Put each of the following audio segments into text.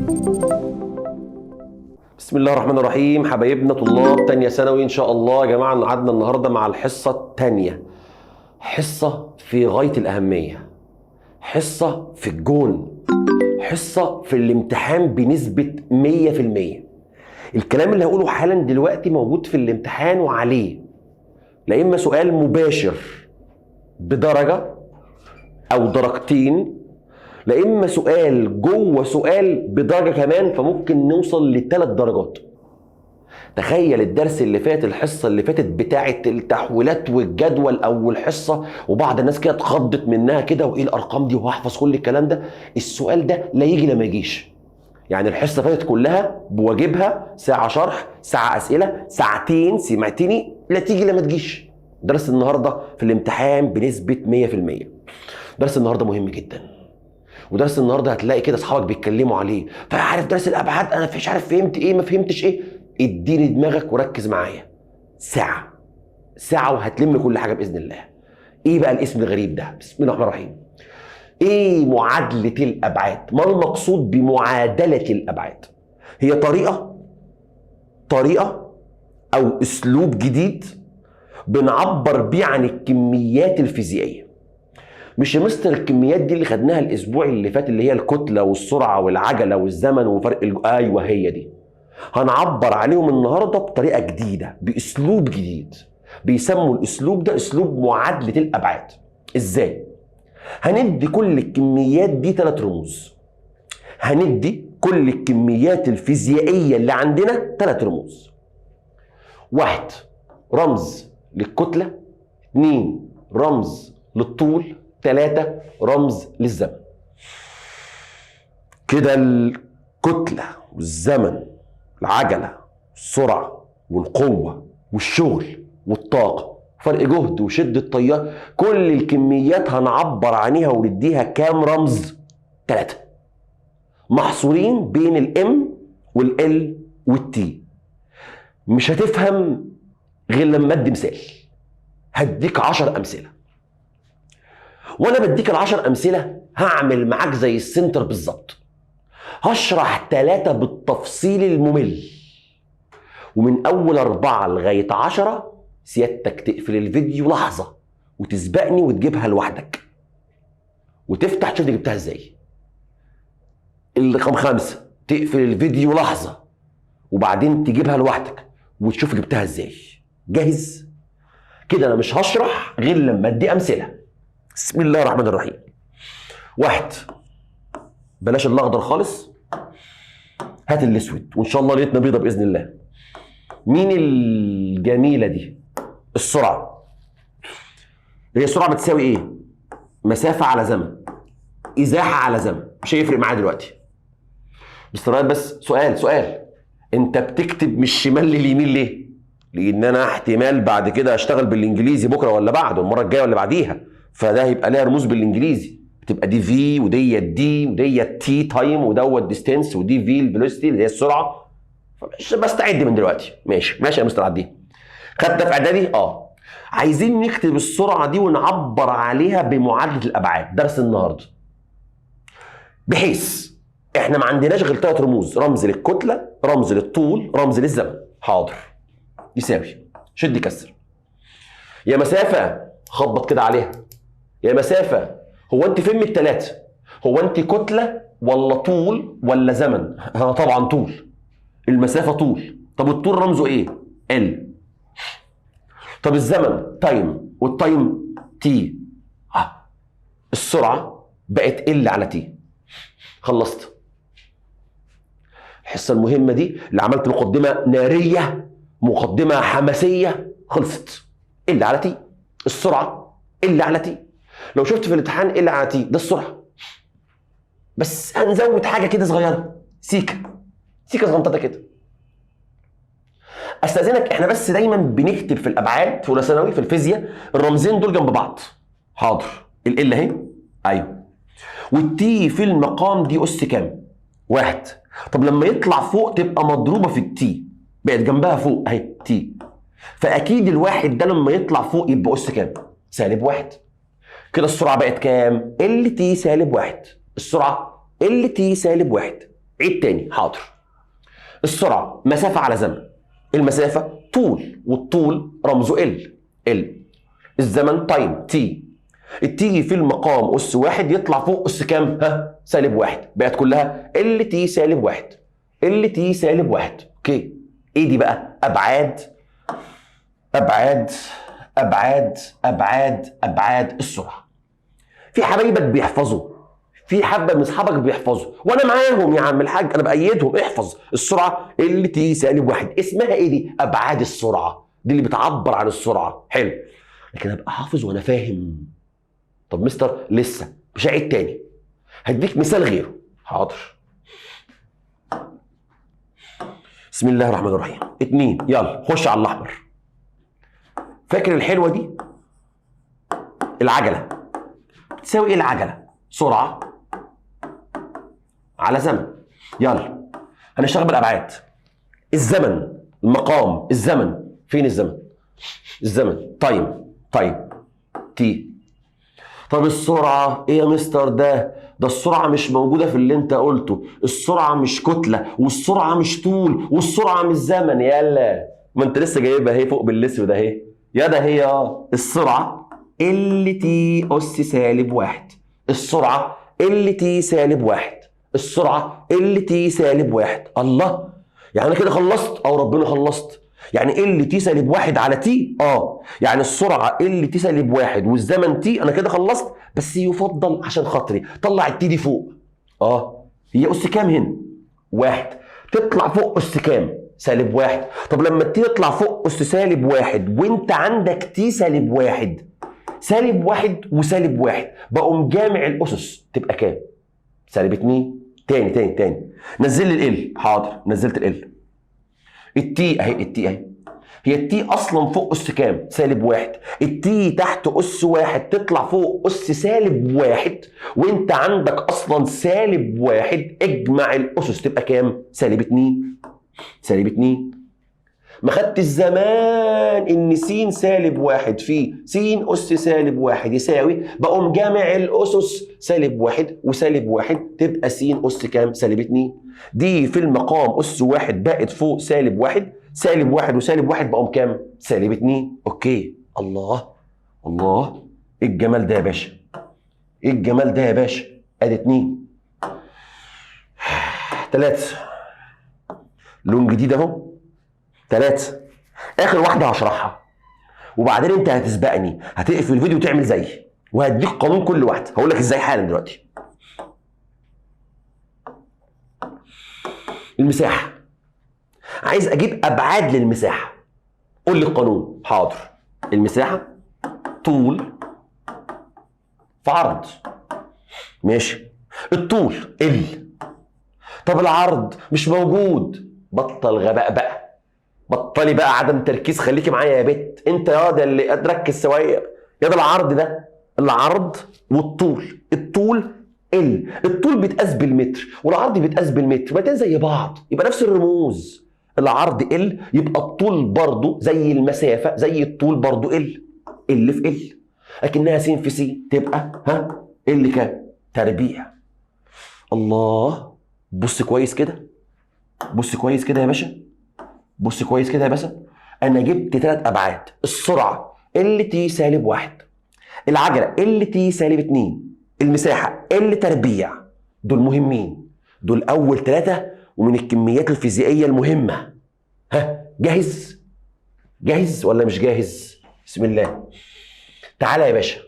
بسم الله الرحمن الرحيم. حبايبنا طلاب تانية ثانوي ان شاء الله يا جماعه، قعدنا النهارده مع الحصه الثانيه، حصه في غايه الاهميه، حصه في الجون، حصه في الامتحان بنسبه 100%. الكلام اللي هقوله حالا دلوقتي موجود في الامتحان وعليه، لا اما سؤال مباشر بدرجه او درجتين، لا اما سؤال جوه سؤال بدرجه كمان، فممكن نوصل ل3 درجات. تخيل الدرس اللي فات، الحصه اللي فاتت بتاعه التحويلات والجدول اول حصه، وبعض الناس كده اتخضت منها كده، وايه الارقام دي وهحفظ كل الكلام ده. السؤال ده لا يجي لا ما يجيش. يعني الحصه فاتت كلها بواجبها ساعه شرح، ساعه اسئله، ساعتين سمعتني، لا تيجي لا ما تجيش. درس النهارده في الامتحان بنسبه 100%. درس النهارده مهم جدا، ودرس النهارده هتلاقي كده اصحابك بيتكلموا عليه، فعارف درس الابعاد انا مش عارف فهمت ايه ما فهمتش ايه. اديني دماغك وركز معايا. ساعه ساعه وهتلم كل حاجه باذن الله. ايه بقى الاسم الغريب ده؟ بسم الله الرحمن الرحيم. ايه معادله الابعاد؟ ما المقصود بمعادله الابعاد؟ هي طريقه او اسلوب جديد بنعبر بيه عن الكميات الفيزيائيه. مش يا مستر الكميات دي اللي خدناها الاسبوع اللي فات، اللي هي الكتله والسرعه والعجله والزمن وفرق ايوه هي دي. هنعبر عليهم النهارده بطريقه جديده، باسلوب جديد، بيسموا الاسلوب ده اسلوب معادله الابعاد. ازاي؟ هندي كل الكميات دي 3 رموز. هندي كل الكميات الفيزيائيه اللي عندنا 3 رموز. 1 رمز للكتله، 2 رمز للطول، 3 رمز للزمن. كده الكتله والزمن، العجله، السرعه والقوه والشغل والطاقه، فرق جهد وشده التيار، كل الكميات هنعبر عنيها ونديها كام رمز؟ 3، محصورين بين الام والال والتي. مش هتفهم غير لما ادي مثال. هديك 10 امثله، وانا بديك ال10 امثله هعمل معاك زي السنتر بالظبط. هشرح 3 بالتفصيل الممل، ومن اول 4 لغايه 10 سيادتك تقفل الفيديو لحظه وتسبقني وتجيبها لوحدك، وتفتح تشوف جبتها ازاي. رقم 5 تقفل الفيديو لحظه وبعدين تجيبها لوحدك وتشوف جبتها ازاي. جاهز؟ كده انا مش هشرح غير لما ادي امثله. بسم الله الرحمن الرحيم. 1 بلاش الاخضر خالص، هات الاسود، وان شاء الله ليلتنا بيضه باذن الله. مين الجميله دي؟ السرعه. هي السرعه بتساوي ايه؟ مسافه على زمن، ازاحه على زمن. مش هيفرق معايا دلوقتي. بس سؤال، انت بتكتب من الشمال لليمين ليه؟ لان انا احتمال بعد كده اشتغل بالانجليزي بكره ولا بعده، المره الجايه ولا بعديها، فده هيبقى ليها رموز بالانجليزي، تبقى دي في ودي دي ودي تي تايم ودوت ديستنس ودي في الفيلوسيتي اللي هي السرعه. فمش بستعد من دلوقتي. ماشي يا مستر عدي. خدت في اعدادي؟ عايزين نكتب السرعه دي ونعبر عليها بمعادله الابعاد. درس النهارده بحيث احنا ما عندناش غير 3 رموز، رمز للكتله، رمز للطول، رمز للزمن. حاضر. يساوي، شد كسر. يا مسافه خبط كده عليها. يا مسافه، هو انت فين من ال3؟ هو انت كتله ولا طول ولا زمن؟ طبعا طول. المسافه طول. طب الطول رمزه ايه؟ ال. طب الزمن تايم، والتايم تي. السرعه بقت ال على تي. خلصت. الحصه المهمه دي اللي عملت مقدمه ناريه، مقدمه حماسيه، خلصت. ال على تي. السرعه ال على تي. لو شفت في الامتحان ال على تي ده السرعه، بس هنزود حاجه كده صغيره، سيكه صغنطه كده. استاذنك، احنا بس دايما بنكتب في الابعاد في اولى ثانوي في الفيزياء الرمزين دول جنب بعض. حاضر. ال اهي، ايوه، والتي في المقام دي اس كام؟ 1. طب لما يطلع فوق تبقى مضروبه في التي، بقت جنبها فوق اهي تي، فاكيد الواحد ده لما يطلع فوق يبقى اس كام؟ -1. كده السرعه بقت كام؟ ال تي -1. السرعه ال تي -1. عيد تاني حاضر. السرعه مسافه على زمن، المسافه طول والطول رمزه ال. الزمن تايم تي. التي في المقام اس واحد يطلع فوق اس كام؟ سالب واحد. بقت كلها ال تي سالب واحد. ال تي سالب واحد. اوكي. ايه دي بقى؟ ابعاد ابعاد ابعاد ابعاد ابعاد السرعه. في حبايبك بيحفظوا، في حبه من اصحابك بيحفظوا، وانا معاهم يا عم الحاج، انا بايدهم. احفظ السرعه ال تي سالب واحد. اسمها ايه دي؟ ابعاد السرعه. دي اللي بتعبر عن السرعه. حلو. لكن ابقى حافظ وانا فاهم. طب مستر لسه مش هعيد تاني، هديك مثال غيره. حاضر. بسم الله الرحمن الرحيم. 2. يلا خش على الاحمر. فاكر الحلوه دي؟ العجله تساوي ايه؟ العجله سرعه على زمن. يلا هنشتغل بالابعاد. الزمن المقام، الزمن فين؟ الزمن تايم تي. طب السرعه ايه يا مستر؟ ده السرعه مش موجوده في اللي انت قلته. السرعه مش كتله، والسرعه مش طول، والسرعه مش زمن. يلا ما انت لسه جايبها اهي فوق بالاسود اهي. يا ده هي السرعه ال تي اس سالب واحد. السرعه ال تي سالب واحد. السرعه ال تي سالب واحد. الله، يعني انا كده خلصت؟ او ربنا خلصت. يعني ال تي سالب واحد على تي. يعني السرعه ال تي سالب واحد والزمن تي. انا كده خلصت، بس يفضل عشان خاطري طلع التي دي فوق. هي اس كام هنا؟ واحد. تطلع فوق اس كام؟ سالب واحد. طب لما التي تطلع فوق اس سالب واحد وانت عندك تي سالب واحد، سالب واحد وسالب واحد بقوا مجامع الاسس تبقى كام؟ سالب 2. تاني نزل لي ال. حاضر نزلت ال. التي اهي. هي التي اصلا فوق اس كام؟ سالب واحد. التي تحت اس واحد تطلع فوق اس سالب واحد، وانت عندك اصلا سالب واحد. اجمع الاسس تبقى كام؟ سالب 2. ما خدتش زمان ان س سالب واحد في س اس سالب واحد يساوي، بقوم جامع الاسس سالب واحد وسالب واحد تبقى س اس كام؟ سالب 2. دي في المقام اس واحد بقت فوق سالب واحد. سالب واحد وسالب واحد بقوم كام؟ سالب 2. اوكي. الله ايه الجمال ده يا باشا؟ ايه الجمال ده يا باشا؟ ادي 2. 3 لون جديد اهو. 3 اخر واحده هشرحها، وبعدين انت هتسبقني، هتقفل الفيديو وتعمل زيي، وهديك قانون كل واحده. هقول لك ازاي حالا دلوقتي. المساحه، عايز اجيب ابعاد للمساحه. قول لي القانون. حاضر. المساحه طول في عرض. ماشي. الطول ال. طب العرض مش موجود. بطل غباء بقى، بطلي بقى عدم تركيز، خليكي معايا يا بت. انت يا ده اللي تركز شويه. يا ده العرض ده، العرض والطول. الطول ال. الطول بيتقاس بالمتر والعرض بيتقاس بالمتر، ما زي بعض، يبقى نفس الرموز. العرض ال يبقى الطول برضو زي المسافه، زي الطول برضو ال في ال. لكنها س في س تبقى ال كام؟ تربيع. الله، بص كويس كده، بص كويس كده يا باشا، بص كويس كده يا باشا. انا جبت 3 ابعاد. السرعه ال تي سالب واحد، العجله ال تي سالب 2، المساحه ال تربيع. دول مهمين، دول اول 3 ومن الكميات الفيزيائيه المهمه. جاهز ولا مش جاهز؟ بسم الله. تعالى يا باشا،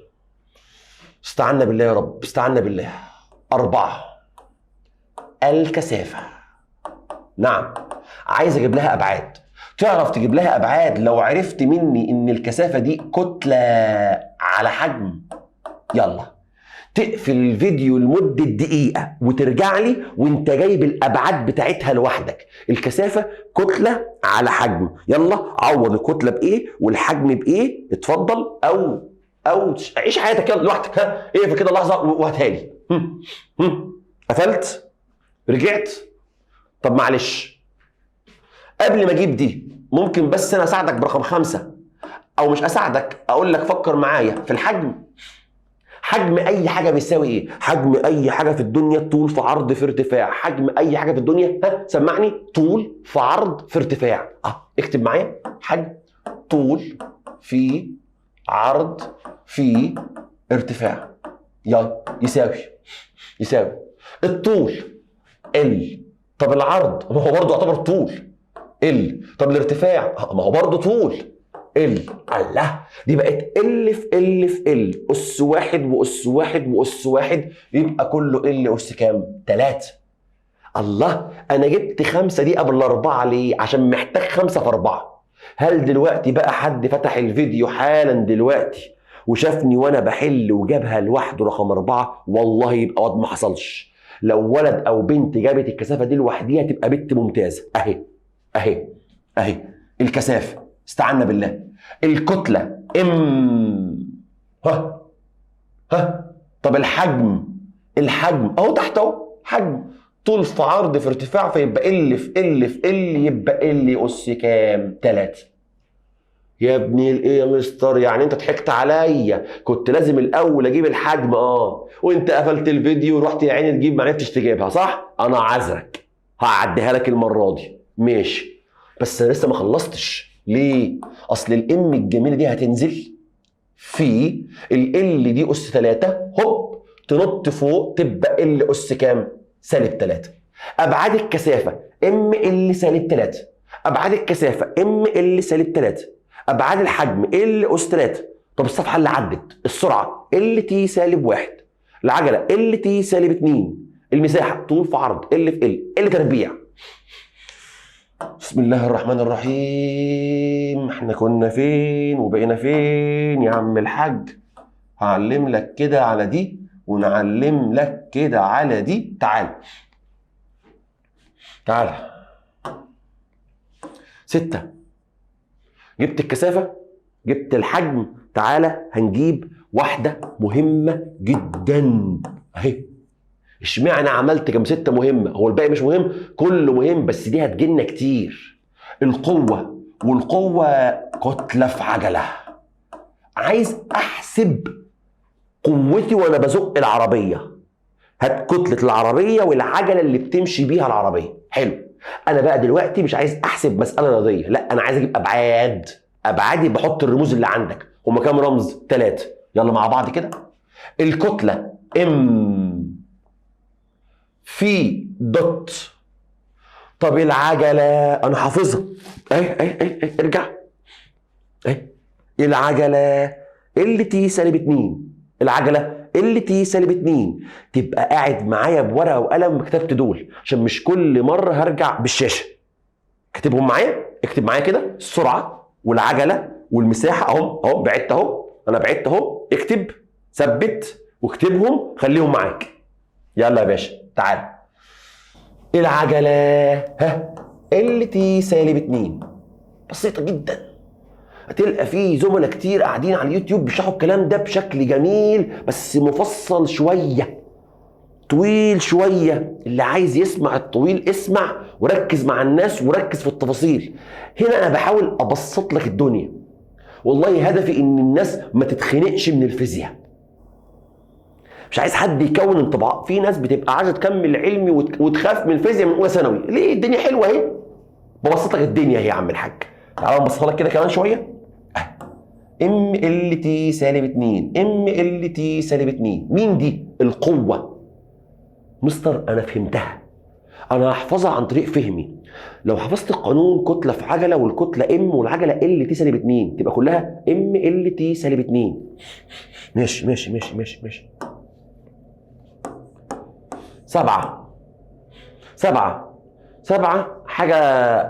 استعنا بالله يا رب، استعنا بالله. 4 الكثافه. نعم، عايز اجيب لها ابعاد. تعرف تجيب لها ابعاد لو عرفت مني ان الكثافه دي كتله على حجم. يلا تقفل الفيديو لمده دقيقه وترجع لي وانت جايب الابعاد بتاعتها لوحدك. الكثافه كتله على حجم. يلا عوض الكتله بايه والحجم بايه. اتفضل، او عيش حياتك يلا لوحدك. اقفل كده لحظه وهاتها لي. قفلت؟ رجعت؟ طب معلش، قبل ما اجيب دي ممكن بس انا اساعدك برقم 5، او مش اساعدك، اقول لك فكر معايا في الحجم. حجم اي حاجه بيساوي ايه؟ حجم اي حاجه في الدنيا طول في عرض في ارتفاع. حجم اي حاجه في الدنيا، ها سمعني، طول في عرض في ارتفاع. اكتب معايا، حجم طول في عرض في ارتفاع. يلا يساوي الطول ال، طب العرض ما هو برضه يعتبر طول ال، طب الارتفاع ما هو برضه طول ال. الله، دي بقت ال في ال في ال، اس واحد واس واحد واس واحد، يبقى كله ال اس كام؟ 3. الله، انا جبت 5 دي قبل 4 ليه؟ عشان محتاج 5 في 4. هل دلوقتي بقى حد فتح الفيديو حالا دلوقتي وشافني وانا بحل وجابها لوحده رقم 4؟ والله يبقى واد ما حصلش. لو ولد او بنت جابت الكثافه دي لوحديها تبقى بنت ممتازه. اهي الكثافه، استعنا بالله. الكتله ام، ها طب الحجم اهو تحت اهو، حجم طول في عرض في ارتفاع، فيبقى ال في ال في ال، يبقى ال اس كام؟ 3. يا ابني الايه يا مستر؟ يعني انت ضحكت عليا، كنت لازم الاول اجيب الحجم وانت قفلت الفيديو ورحت يا عيني تجيب، ما عرفتش تجيبها صح؟ انا عذرك، هعديها لك المره دي ماشي، بس انا لسه ما خلصتش. ليه؟ اصل الام الجميله دي هتنزل في ال دي اس 3، هوب تنط فوق تبقى ال اس كام؟ -3. ابعاد الكثافه ام ال -3، ابعاد الكثافه ام ال -3، ابعاد الحجم ال اس 3. طب الصفحه اللي عدت، السرعه ال تي -1، العجله ال تي -2، المساحه طول في عرض ال في ال تربيع. بسم الله الرحمن الرحيم. احنا كنا فين وبقينا فين يا عم الحاج؟ هعلم لك كده على دي ونعلم لك كده على دي. تعال 6. جبت الكثافة، جبت الحجم، تعالى هنجيب واحدة مهمة جدا اهي. اشمعنى عملت كام 6 مهمة؟ هو الباقي مش مهم؟ كله مهم، بس دي هتجيلنا كتير. القوة، والقوة كتلة في عجلة. عايز احسب قوتي وانا بزق العربية. هات كتلة العربية والعجلة اللي بتمشي بيها العربية. حلو، انا بقى دلوقتي مش عايز احسب مسألة رياضية، لا انا عايز اجيب ابعادي. بحط الرموز اللي عندك، هما كام رمز؟ 3. يلا مع بعض كده. الكتلة ام في دوت، طب العجلة انا حافظها اهي ارجع اهي. العجلة ال تي -2، العجلة ال تي -2. تبقى قاعد معايا بورقة وقلم كتبت دول عشان مش كل مرة هرجع بالشاشة. اكتبهم معايا، اكتب معايا كده، السرعة والعجلة والمساحة اهو بعدت اهو، انا بعدت اهو. اكتب، ثبت واكتبهم، خليهم معاك. يلا يا باشا تعال. العجلة ال تي -2، بسيطة جدا. هتلقى فيه زملاء كتير قاعدين على اليوتيوب بيشرحوا الكلام ده بشكل جميل، بس مفصل شوية، طويل شوية. اللي عايز يسمع الطويل اسمع وركز مع الناس وركز في التفاصيل. هنا انا بحاول ابسط لك الدنيا. والله هدفي ان الناس ما تتخنقش من الفيزياء. مش عايز حد يكون انطباع. في ناس بتبقى عايزه تكمل علمي وتخاف من الفيزياء من اولى ثانوي. ليه؟ الدنيا حلوه اهي، ببسط لك الدنيا اهي يا عم الحاج. تعالى نبسطها لك كده كمان شويه. ام ال تي -2، ام ال تي -2. مين دي؟ القوه. مستر انا فهمتها، انا هحفظها عن طريق فهمي. لو حفظت القانون، كتله في عجله والكتله ام والعجله ال تي -2، تبقى كلها ام ال تي -2. ماشي ماشي ماشي ماشي ماشي. 7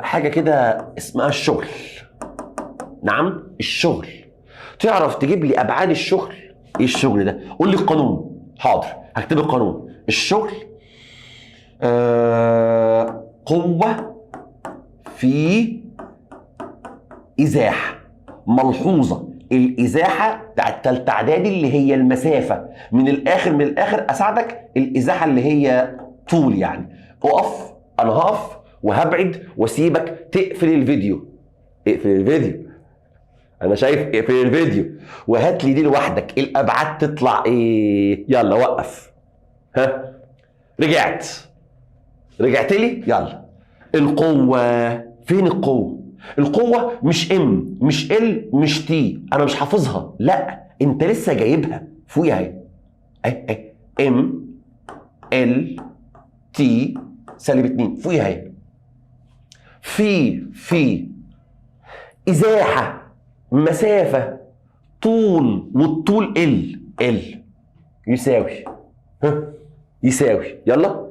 حاجه كده اسمها الشغل. نعم الشغل. تعرف تجيب لي ابعاد الشغل؟ ايه الشغل ده؟ قول لي القانون. حاضر هكتب القانون. الشغل قوة في إزاحة. ملحوظة، الإزاحة بتاعت تالتة إعدادي اللي هي المسافة. من الآخر أساعدك، الإزاحة اللي هي طول يعني. أقف، أنا هقف وهبعد وأسيبك تقفل الفيديو. اقفل الفيديو. انا شايف في الفيديو. وهات لي دي لوحدك، الابعاد تطلع ايه؟ يلا وقف. ها، رجعت لي. يلا القوة، فين القوة؟ القوة مش ام، مش ال، مش تي. انا مش حافظها، لا انت لسه جايبها فوقيها اهي. اهي ام ال تي -2 فوقيها اهي. في ازاحة، مسافة، طول، والطول ال يساوي يلا.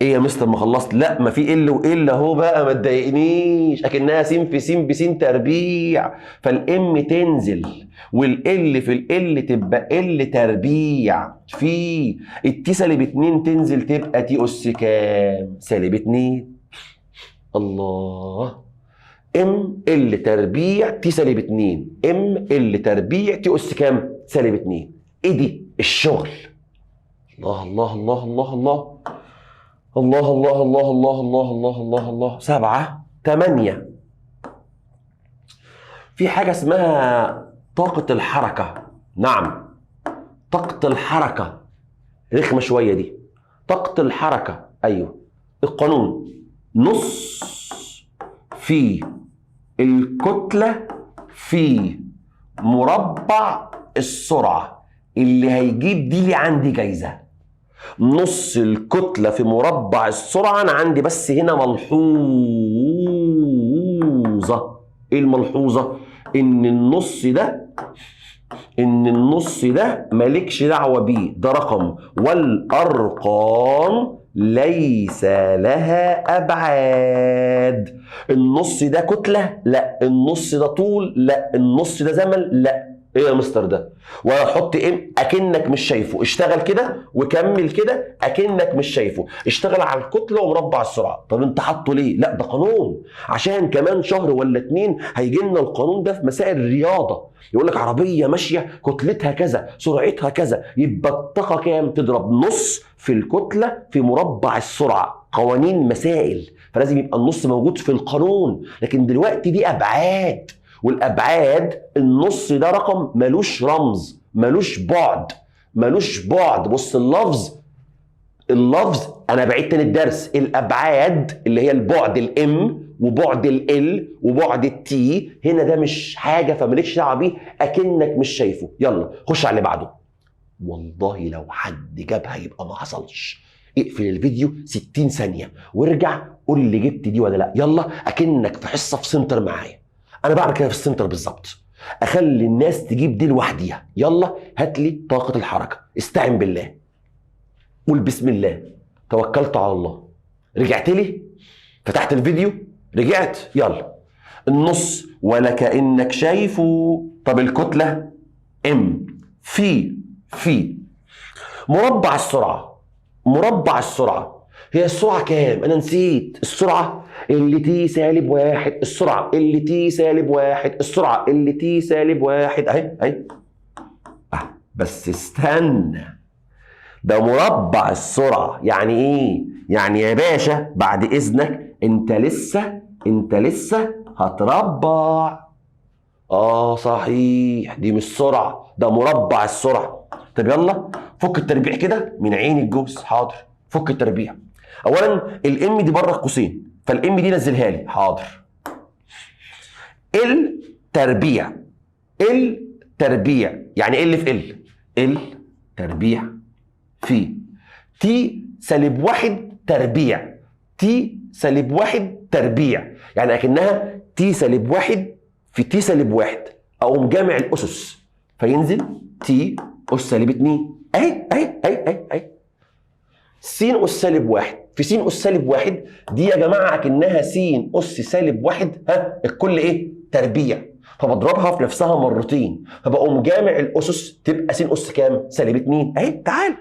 ايه يا مستر ما خلصت؟ لا ما في ال وال اهو بقى، ما تضايقنيش، اكنها س في س بس تربيع، فالام تنزل والال في ال تبقى ال تربيع، في التي -2 تنزل تبقى تي اس كام؟ -2. الله، ام ال تربيع تي -2، ام ال تربيع تي اس كام؟ -2. ايه دي الشغل؟ الله الله الله الله الله الله الله الله الله الله الله الله الله. 7 8. في حاجة اسمها طاقة الحركة. نعم، طاقة الحركة رخمة شوية دي. طاقة الحركة، أيوه. القانون نص في الكتلة في مربع السرعة. اللي هيجيب دي لي عندي جايزة. نص الكتلة في مربع السرعة. أنا عندي بس هنا ملحوظة. إيه الملحوظة؟ إن النص ده مالكش دعوة بيه، ده رقم، والأرقام ليس لها أبعاد. النص ده كتلة؟ لا. النص ده طول؟ لا. النص ده زمن؟ لا. ايه يا مستر ده؟ وهحط ايه؟ اكنك مش شايفه. اشتغل كده وكمل كده اكنك مش شايفه. اشتغل على الكتله ومربع السرعه. طب انت حاطه ليه؟ لا ده قانون، عشان كمان شهر ولا 2 هيجي لنا القانون ده في مسائل الرياضه. يقول لك عربيه ماشيه كتلتها كذا، سرعتها كذا، يبقى الطاقه كام؟ تضرب نص في الكتله في مربع السرعه. قوانين مسائل، فلازم يبقى النص موجود في القانون. لكن دلوقتي دي ابعاد، والابعاد النص ده رقم ملوش رمز، ملوش بعد. بص اللفظ انا بعيد تاني الدرس. الابعاد اللي هي البعد الام وبعد ال وبعد التي، هنا ده مش حاجه فمالكش دعوه بيه، اكنك مش شايفه. يلا خش على اللي بعده. والله لو حد جابها يبقى ما حصلش. اقفل الفيديو 60 ثانيه وارجع قول لي جبت دي ولا لا. يلا اكنك في حصه في سنتر معايا. انا بعمل كده في السنتر بالظبط، اخلي الناس تجيب دي لوحديها. يلا هات لي طاقه الحركه. استعن بالله، قول بسم الله، توكلت على الله. رجعت لي، فتحت الفيديو، رجعت. يلا النص ولا كأنك شايفه. طب الكتلة ام في مربع السرعة. هي السرعة كام؟ انا نسيت. السرعة اللي تي -1. السرعة اللي تي -1. السرعة اللي تي -1 اهي. بس استنى، ده مربع السرعة. يعني ايه؟ يعني يا باشا بعد اذنك انت لسه هتربع. صحيح، دي مش سرعة، ده مربع السرعة. طب يلا فك التربيع كده من عين الجوز. حاضر، فك التربيع. اولا الام دي بره القوسين، فالام دي نزلها لي. حاضر. التربيع يعني ال في التربيع في تي -1 تربيع. يعني اكنها تي -1 في تي -1. اقوم جامع الاسس فينزل تي اس -2 اهي. س اس -1 في س اس -1 دي يا جماعه اكنها س اس -1. الكل ايه؟ تربيع. فبضربها في نفسها مرتين، فبقوم جامع الاسس تبقى س اس كام؟ -2 اهي. تعال،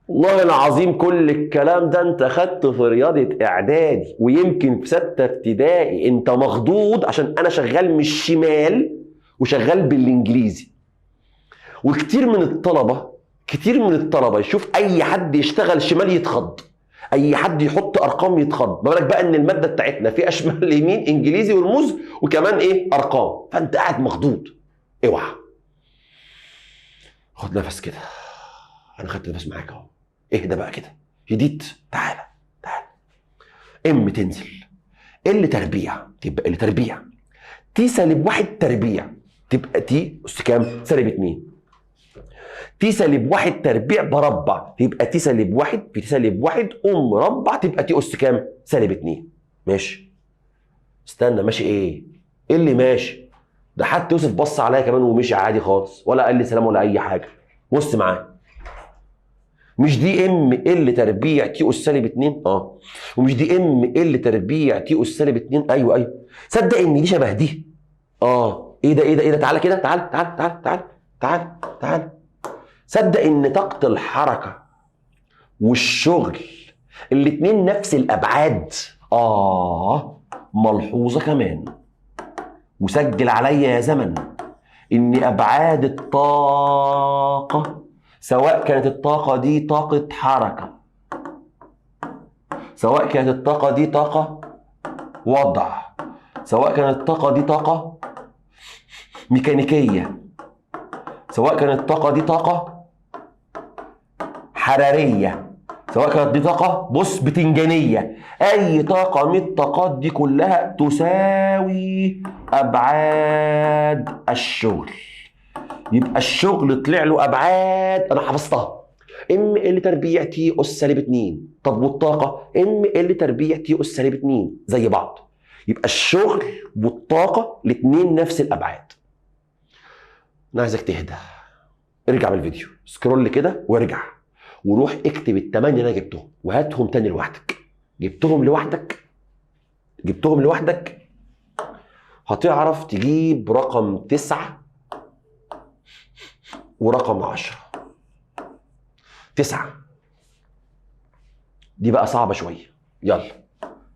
والله العظيم كل الكلام ده انت خدته في رياضة اعدادي ويمكن في 6 ابتدائي. انت مخضوض عشان انا شغال من الشمال وشغال بالانجليزي. وكتير من الطلبة يشوف اي حد يشتغل شمال يتخض. اي حد يحط ارقام يتخض، ما بالك بقى ان الماده بتاعتنا فيها شمال اليمين انجليزي ورموز وكمان ايه ارقام، فانت قاعد مخضوض. اوعى. خد نفس كده، انا خدت نفس معاك اهو، اهدى بقى كده، هديت. تعالى تعالى. ام تنزل، ال تربيع تبقى ال تربيع، تي سالب 1 تربيع تبقى تي اس كام؟ سالب 2. تي سالب 1 تربيع بربع تبقى تي سالب 1 في تي سالب 1 مربع تبقى تي اس كام؟ سالب 2. ماشي. استنى، ماشي ايه؟ ايه اللي ماشي؟ ده حتى يوسف بص عليا كمان ومشي عادي خالص، ولا قال لي سلام ولا اي حاجه. بص معايا، مش دي ام ال تربيع تي اس سالب 2؟ ومش دي ام ال تربيع تي اس سالب 2؟ ايوه. صدق ان دي شبه دي. ايه ده تعالى كده، تعالى. صدق ان طاقه الحركه والشغل الاتنين نفس الابعاد. ملحوظه كمان، وسجل عليا يا زمن، ان ابعاد الطاقه، سواء كانت الطاقه دي طاقه حركه، سواء كانت الطاقه دي طاقه وضع، سواء كانت الطاقه دي طاقه ميكانيكيه، سواء كانت الطاقه دي طاقه حراريه، سواء كانت دي طاقه بتنجانيه، اي طاقه من الطاقات دي كلها تساوي ابعاد الشغل. يبقى الشغل طلع له ابعاد انا حفظتها، ام ال تربيع تي اس سالب 2. طب والطاقه ام ال تربيع تي اس سالب 2 زي بعض. يبقى الشغل والطاقه الاثنين نفس الابعاد. انا عايزك تهدى، ارجع بالفيديو، سكرول كده وارجع وروح اكتب الثمانيه اللي انا جبتهم وهاتهم تاني لوحدك. جبتهم لوحدك هتعرف تجيب رقم 9 ورقم 10. 9 دي بقى صعبة شوية. يلا،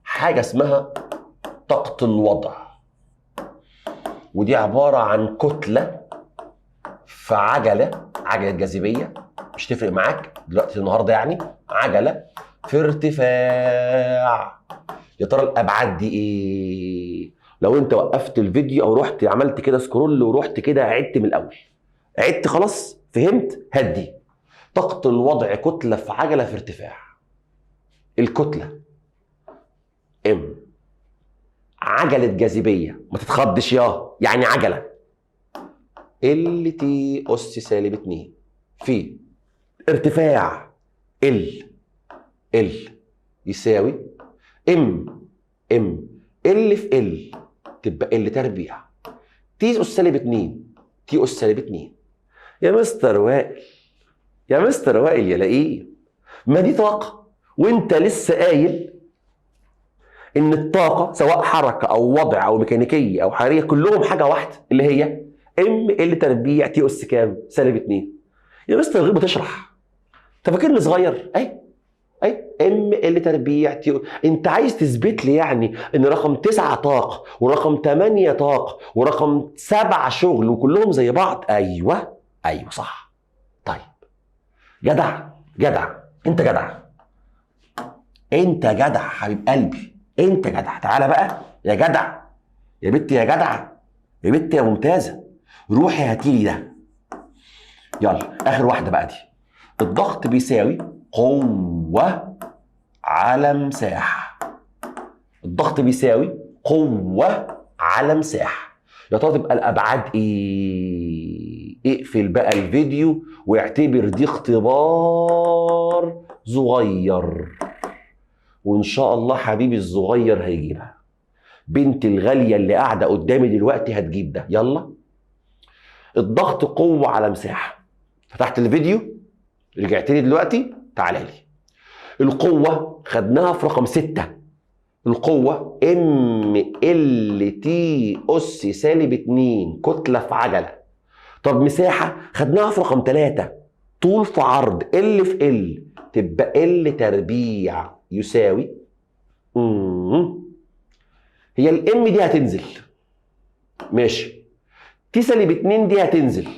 حاجة اسمها طاقة الوضع، ودي عبارة عن كتلة في عجلة جاذبية، مش تفرق معاك دلوقتي النهاردة يعني، عجلة في ارتفاع. يا ترى الأبعاد دي إيه؟ لو أنت وقفت الفيديو أو رحت عملت كده سكرول ورحت كده عدت من الأول، عدت خلاص فهمت، هدي. طاقة الوضع كتلة في عجلة في ارتفاع. الكتلة ام عجلة جاذبية، ما تتخضش يعني عجلة، ال تي اس سالب 2 في ارتفاع ال يساوي ام ال في ال تبقى ال تربيع تي اس سالب 2 تي اس سالب 2. يا مستر وائل يا لئيم، ما دي طاقة، وانت لسه قايل ان الطاقة سواء حركة او وضع او ميكانيكية او حرارية كلهم حاجة واحدة اللي هي ام ال تربيع تي اس كام؟ سالب 2. يا مستر غير بتشرح، انت فاكرني صغير؟ اي ام ال تربيع تي. انت عايز تثبت لي يعني ان رقم 9 طاقة ورقم 8 طاقة ورقم 7 شغل وكلهم زي بعض؟ ايوه صح. طيب جدع انت جدع حبيب قلبي، انت جدع. تعالى بقى يا جدع، يا بنتي يا جدع، يا بنتي يا ممتازه، روحي هاتيلي ده. يلا اخر واحده بقى دي. الضغط بيساوي قوه على مساحه. الضغط بيساوي قوه على مساحه. يا ترى تبقى الابعاد ايه؟ اقفل بقى الفيديو واعتبر دي اختبار صغير، وان شاء الله حبيبي الصغير هيجيبها، بنت الغاليه اللي قاعده قدامي دلوقتي هتجيب ده. يلا، الضغط قوه على مساحه. فتحت الفيديو، رجعت لي دلوقتي، تعالى لي. القوه خدناها في رقم 6، القوه ام ال تي اس سالب 2 كتله في عجله. طب مساحه خدناها في رقم 3، طول في عرض ال في ال تبقى ال تربيع يساوي هي الام دي هتنزل، ماشي. تي سالب 2 دي هتنزل،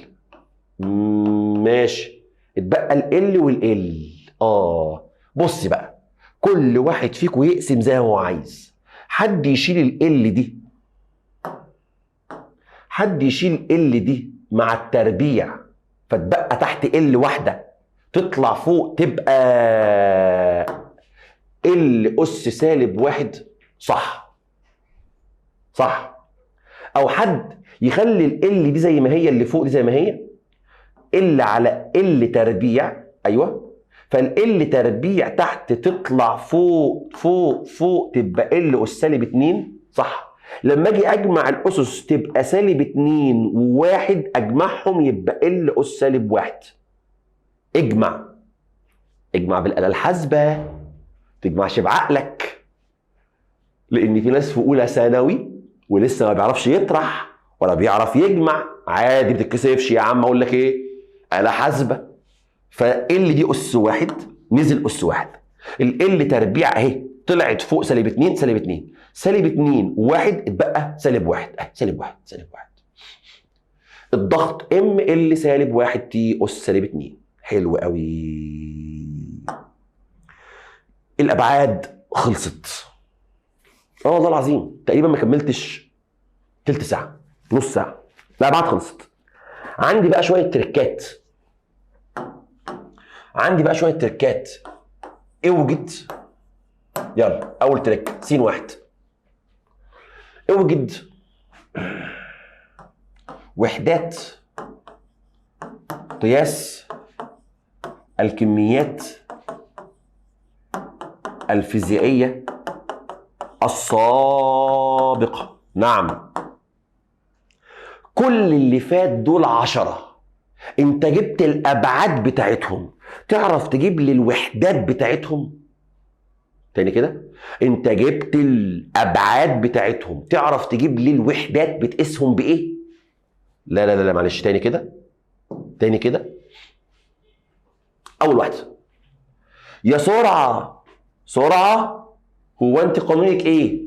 ماشي. اتبقى ال والال. بص بقى، كل واحد فيكم يقسم زي ما هو عايز. حد يشيل ال دي، حد يشيل ال دي مع التربيع فتبقى تحت ال واحده، تطلع فوق تبقى ال اس سالب واحد. صح صح. او حد يخلي ال دي زي ما هي، اللي فوق دي زي ما هي، ال على ال تربيع. ايوه، فال تربيع تحت تطلع فوق فوق فوق تبقى ال اس سالب 2. صح. لما اجي اجمع الاسس تبقى سالب 2 و1، اجمعهم يبقى ال اس سالب 1. اجمع، اجمع بالاله الحاسبه، تجمعش بعقلك، لان في ناس في اولى ثانوي ولسه ما بيعرفش يطرح ولا بيعرف يجمع. عادي، ما تتكسفش يا عم، اقول لك ايه، آلة حاسبة. فال دي اس واحد، نزل اس واحد. ال تربيع اهي طلعت فوق سالب 2 سالب 2 سالب 2 1، اتبقى سالب 1 اهي، سالب 1 سالب 1. الضغط ام ال سالب 1 تي اس سالب 2. حلو قوي. الابعاد خلصت. والله العظيم تقريبا ما كملتش تلت ساعه، نص ساعه، الابعاد خلصت. عندي بقى شويه تريكات، عندي بقى شويه تريكات. اوجد، يلا اول تريك س واحد. اوجد وحدات قياس الكميات الفيزيائيه السابقه. نعم، كل اللي فات دول 10. انت جبت الابعاد بتاعتهم، تعرف تجيب لي الوحدات بتاعتهم؟ تاني كده، انت جبت الابعاد بتاعتهم، تعرف تجيب لي الوحدات بتقيسهم بايه؟ لا لا لا معلش، تاني كده، تاني كده. اول واحده، يا سرعه، سرعه هو انت قانونك ايه؟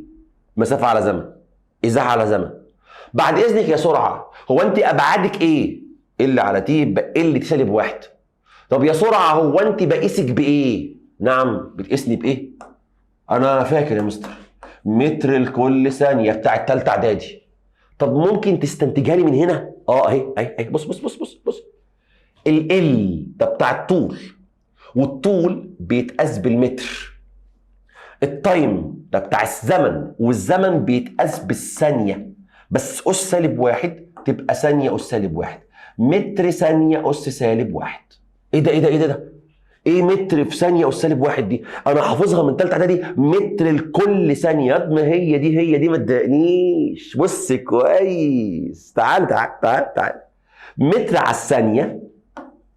مسافه على زمن، ازاحه على زمن. بعد اذنك يا سرعه، هو انت ابعادك ايه؟ ال على تي يبقى ال تي سالب 1. طب يا سرعه هو انت بقيسك بايه؟ نعم، بتقيسني بايه؟ انا فاكر يا مستر، متر لكل ثانيه بتاع الثالثه اعدادي. طب ممكن تستنتجها لي من هنا؟ اهي اهي اهي، بص بص بص بص بص. ال ده بتاع الطول، والطول بيتقاس بالمتر. التايم ده بتاع الزمن، والزمن بيتقاس بالثانيه، بس اس سالب 1 تبقى ثانيه اس سالب 1. متر ثانيه اس سالب 1. ايه ده ايه ده ايه ده؟ ايه متر في ثانيه اس سالب 1 دي؟ انا حافظها من ثالثه اعدادي، متر لكل ثانيه. ما هي دي هي دي، ما تضايقنيش. بص كويس، تعال تعال تعال تعال. متر على الثانيه،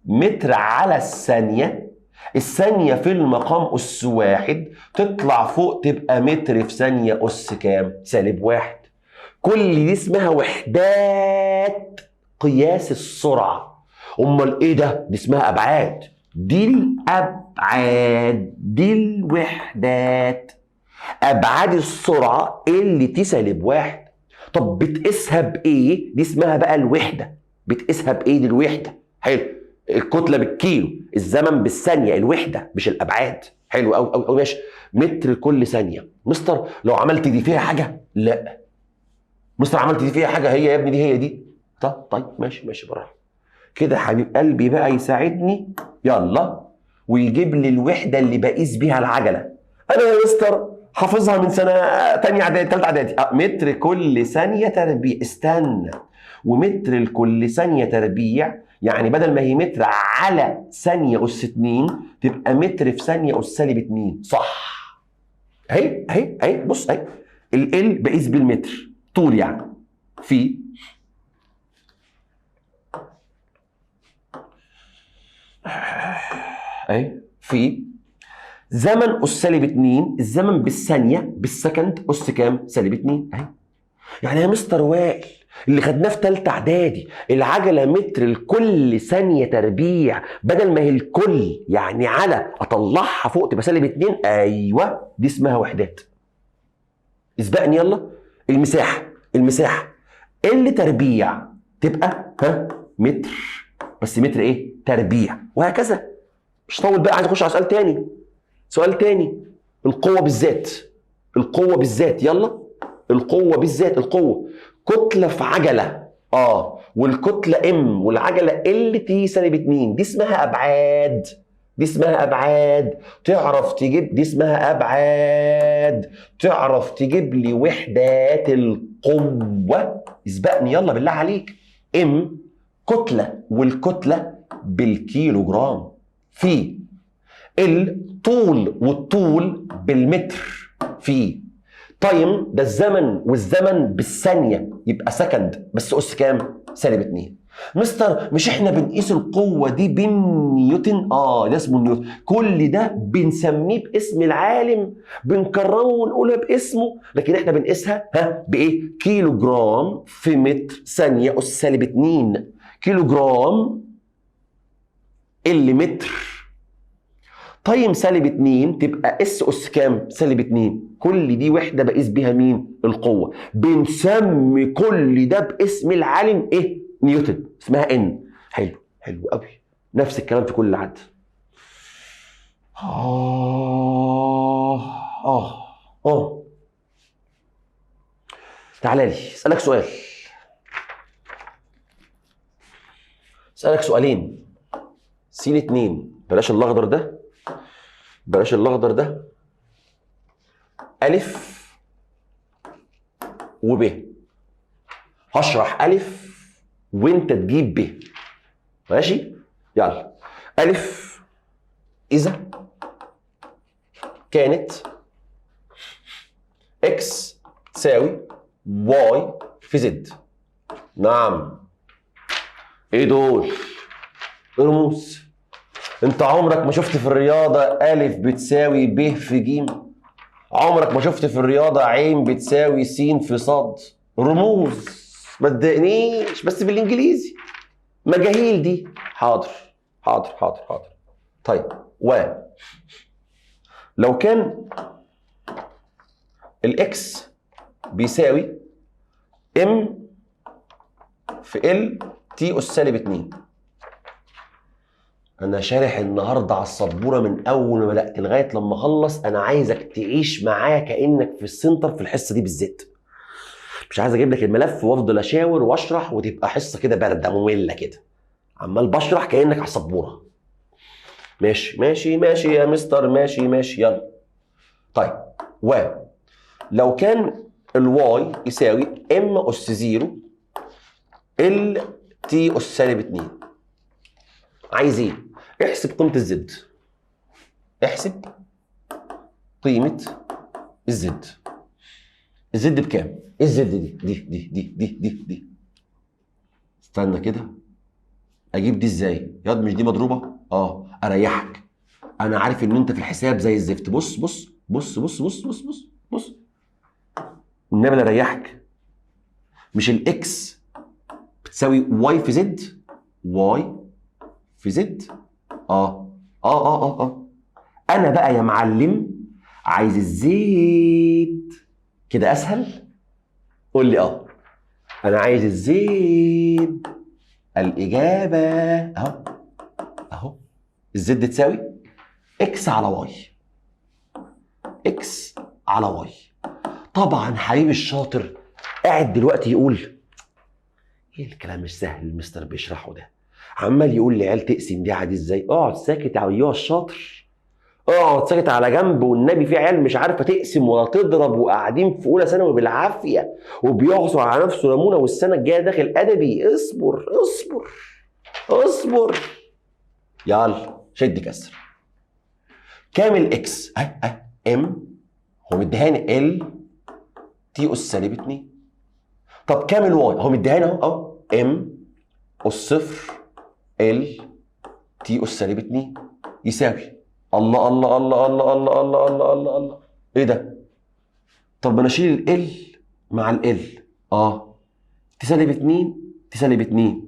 متر على الثانيه. الثانيه في المقام اس 1، تطلع فوق تبقى متر في ثانيه اس كام؟ سالب 1. كل دي اسمها وحدات قياس السرعه. امال ايه ده؟ دي اسمها ابعاد. دي الابعاد، دي الوحدات. ابعاد السرعه اللي تي سالب 1. طب بتقيسها بايه؟ دي اسمها بقى الوحده. بتقيسها بايه دي الوحده؟ حلو. الكتله بالكيلو، الزمن بالثانيه، الوحده مش الابعاد. حلو قوي قوي قوي، ماشي. متر كل ثانيه. مستر لو عملت دي فيها حاجه؟ لا. مستر عملت دي فيها حاجه؟ هي يا ابني دي هي دي. طيب ماشي ماشي، براحتك كده. حبيب قلبي بقى يساعدني، يلا، ويجيب لي الوحده اللي بقيس بيها العجله. انا يا مستر حافظها من سنه تانية اعدادي، تالتة اعدادي. متر كل ثانيه تربيع. استنى، ومتر لكل ثانيه تربيع يعني بدل ما هي متر على ثانيه اس 2 تبقى متر في ثانيه اس سالب 2. صح. اهي اهي اهي، بص اهي. ال بقيس بالمتر، طول يعني، في اهي، في زمن اس سالب 2. الزمن بالثانيه بالسكند اس كام؟ سالب 2 اهي. يعني يا مستر وائل اللي خدناه في ثالثه اعدادي، العجله متر لكل ثانيه تربيع، بدل ما هي الكل يعني على اطلعها فوق تبقى سالب 2. ايوه، دي اسمها وحدات. اسبقني يلا. المساحه، المساحه اللي تربيع تبقى متر، بس متر ايه؟ تربيع، وهكذا. مش طول بقى، عايز اخش على سؤال تاني. سؤال تاني، القوة بالذات، القوة بالذات، يلا القوة بالذات، القوة كتلة في عجلة والكتلة ام والعجلة ال تي سالب 2، دي اسمها ابعاد، دي اسمها ابعاد. تعرف تجيب دي اسمها ابعاد، تعرف تجيب لي وحدات القوة؟ اسبقني يلا بالله عليك. ام كتلة والكتلة بالكيلو جرام، في الطول والطول بالمتر، في تايم ده الزمن والزمن بالثانية يبقى سكند، بس أس كام؟ سالب 2. مستر مش احنا بنقيس القوة دي بالنيوتن؟ ده اسمه نيوتن. كل ده بنسميه باسم العالم، بنكرره ونقولها باسمه، لكن احنا بنقيسها بايه؟ كيلو جرام في متر ثانية أس سالب 2. كيلو جرام اللي متر تايم سالب 2 تبقى اس اس كام؟ سالب 2. كل دي وحده بقيس بيها مين؟ القوه. بنسمي كل ده باسم العالم ايه؟ نيوتن، اسمها ان. حلو، حلو قوي. نفس الكلام في كل عد. تعالى لي اسالك سؤال، اسالك سؤالين. سين 2، بلاش الاخضر ده، بلاش الاخضر ده، ألف وب. هشرح ألف وأنت تجيب ب، ماشي؟ يلا. ألف إذا كانت إكس تساوي واي في زد. نعم. إيه دول؟ رموز. أنت عمرك ما شفت في الرياضة ألف بتساوي ب في ج؟ عمرك ما شفت في الرياضة عين بتساوي س في صاد؟ رموز، ما تضايقنيش بس بالانجليزي، مجاهيل دي. حاضر حاضر حاضر حاضر. طيب، لو كان الاكس بيساوي ام في ال تي اس سالب 2. انا شارح النهارده على السبوره من اول ما بدات لغايه لما اخلص. انا عايزك تعيش معايا كانك في السنتر في الحصه دي بالذات. مش عايز اجيب لك الملف وافضل اشاور واشرح وتبقى حصه كده بارده ممله كده، عمال بشرح كانك على السبوره. ماشي ماشي ماشي يا مستر، ماشي ماشي، يلا. طيب، لو كان الواي يساوي ام اس 0 ال تي اس سالب 2، عايز ايه؟ احسب قيمه الزد، احسب قيمه الزد. الزد بكام؟ ايه الزد دي؟ استنى كده، اجيب دي ازاي؟ ياض مش دي مضروبه؟ اريحك، انا عارف ان انت في الحساب زي الزفت. بص بص بص بص بص بص بص بص، والنبي انا اريحك. مش الاكس بتساوي واي في زد؟ واي في زد. انا بقى يا معلم عايز الزيت. كده اسهل؟ قول لي انا عايز الزيت. الاجابه اهو الزد تساوي اكس على واي، اكس على واي. طبعا حبيبي الشاطر قاعد دلوقتي يقول ايه الكلام السهل اللي المستر بيشرحه ده؟ عمال يقول لي عيال تقسم دي عادي ازاي؟ اقعد ساكت يا ايها الشاطر، اقعد ساكت على جنب، والنبي في عيال مش عارفه تقسم ولا تضرب وقاعدين في اولى ثانوي بالعافيه وبيعصوا على نفسه ليمونه، والسنه الجايه داخل ادبي. اصبر اصبر اصبر. يلا شد كسر. كام الاكس؟ ام، هو مديهاني ال تي اس سالب 2. طب كام الواي؟ هو مديهاني اهو ام اس صفر ال تي اس سالب 2 يساوي الله الله الله الله الله الله الله الله الله. ايه ده؟ طب انا اشيل ال مع ال تسالب 2 تسالب 2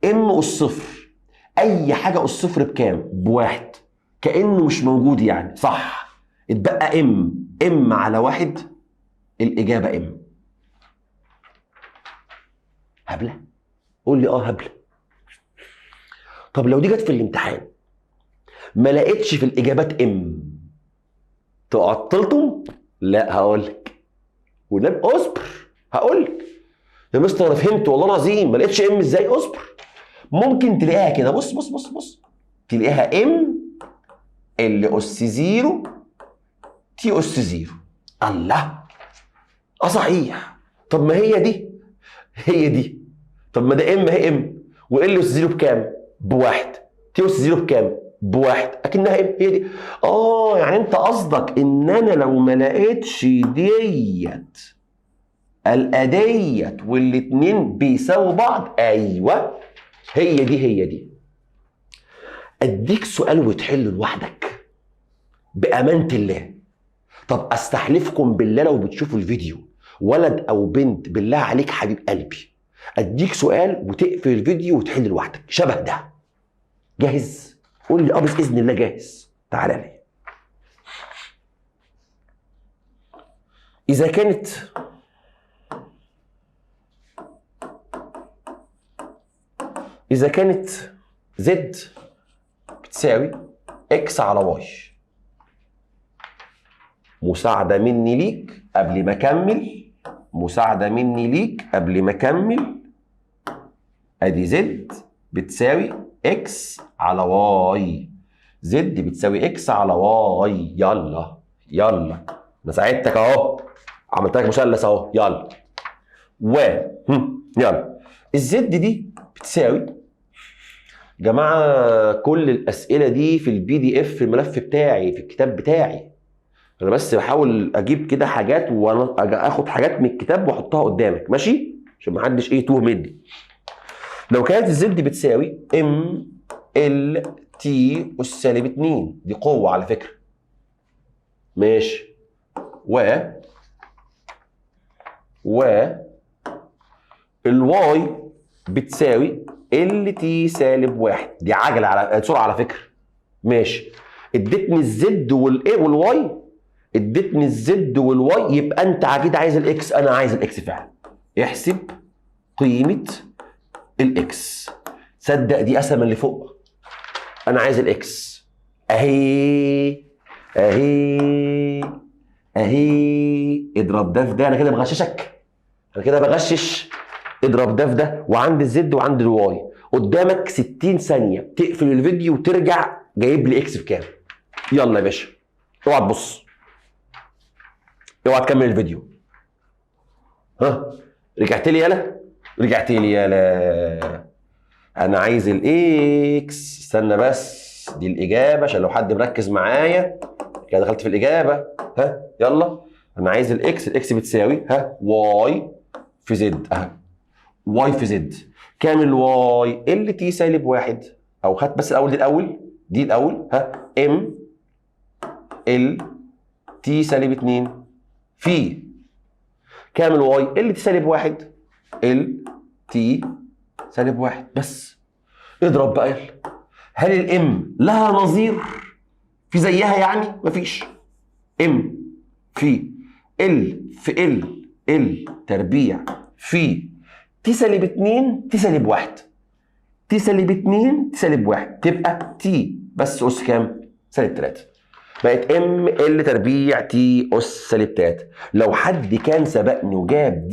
ام اس صفر. اي حاجه اس صفر بكام؟ بواحد، كانه مش موجود يعني، صح؟ اتبقى ام على واحد. الاجابه ام. هبله؟ قول لي هبله. طب لو دي جت في الامتحان ما لقيتش في الاجابات ام، تقعد تلطم؟ لا هقول لك، والنبي اصبر هقول لك. يا مستر انا فهمت والله العظيم، ما لقيتش ام ازاي؟ اصبر. ممكن تلاقيها كده، بص بص بص بص، تلاقيها ام ال اس 0 تي اس 0. الله، صحيح. طب ما هي دي هي دي. طب ما ده ام هي ام، وال اس 0 بكام؟ بواحد. تي اس 0 بكام؟ بواحد. اكنها ام هي دي. يعني انت قصدك ان انا لو ما لقيتش ديت الاديت والاتنين بيساووا بعض، ايوه هي دي هي دي. اديك سؤال وتحله لوحدك بامانه الله. طب استحلفكم بالله لو بتشوفوا الفيديو ولد او بنت، بالله عليك حبيب قلبي، اديك سؤال وتقفل الفيديو وتحل لوحدك شبه ده. جاهز؟ قول لي باذن الله جاهز. تعالى لي. اذا كانت زد بتساوي اكس على واي، مساعدة مني ليك قبل ما اكمل، مساعدة مني ليك قبل ما اكمل. ادي زد بتساوي اكس على واي، زد بتساوي اكس على واي. يلا يلا، انا ساعدتك اهو، عملت لك مثلث اهو. يلا يلا. الزد دي بتساوي، جماعه كل الاسئله دي في البي دي اف، في الملف بتاعي في الكتاب بتاعي. انا بس بحاول اجيب كده حاجات، وانا اخد حاجات من الكتاب واحطها قدامك، ماشي؟ عشان ما حدش يتوه مني. لو كانت الزد بتساوي ام ال تي اس سالب 2، دي قوه على فكره، ماشي، الواي بتساوي ال تي سالب 1، دي عجله على سرعه على فكره، ماشي. ادتني الزد والايه والواي، ادتني الزد والواي، يبقى انت اكيد عايز الاكس. انا عايز الاكس فعلا. احسب قيمه الاكس. صدق دي اسهل من اللي فوق. انا عايز الاكس اهي اهي اهي. اضرب ده في ده. انا كده بغششك، انا كده بغشش. اضرب ده في ده، وعند الزد وعند الواي. قدامك 60 ثانيه تقفل الفيديو وترجع جايب لي اكس بكام. يلا يا باشا، اوعى تبص، اوعى تكمل الفيديو. ها، رجعت لي يالا، رجعت لي يالا. انا عايز الاكس. استنى بس، دي الاجابه عشان لو حد مركز معايا كده دخلت في الاجابه. ها يلا، انا عايز الاكس. الاكس بتساوي واي في زد. واي في زد كام؟ الواي ال تي سالب 1، او هات بس الاول دي الاول ام ال تي سالب 2 في كام؟ الواي ال تي سالب 1 ال تي سالب 1 بس. اضرب بقى يلا. هل الام لها نظير في زيها؟ يعني مفيش. ام في ال تربيع في تي سالب 2 تي سالب 1، تي سالب 2 تي سالب 1 تبقى تي بس اس كام؟ سالب 3. بقت ام ال تربيع تي اس سالب 3. لو حد كان سبقني وجاب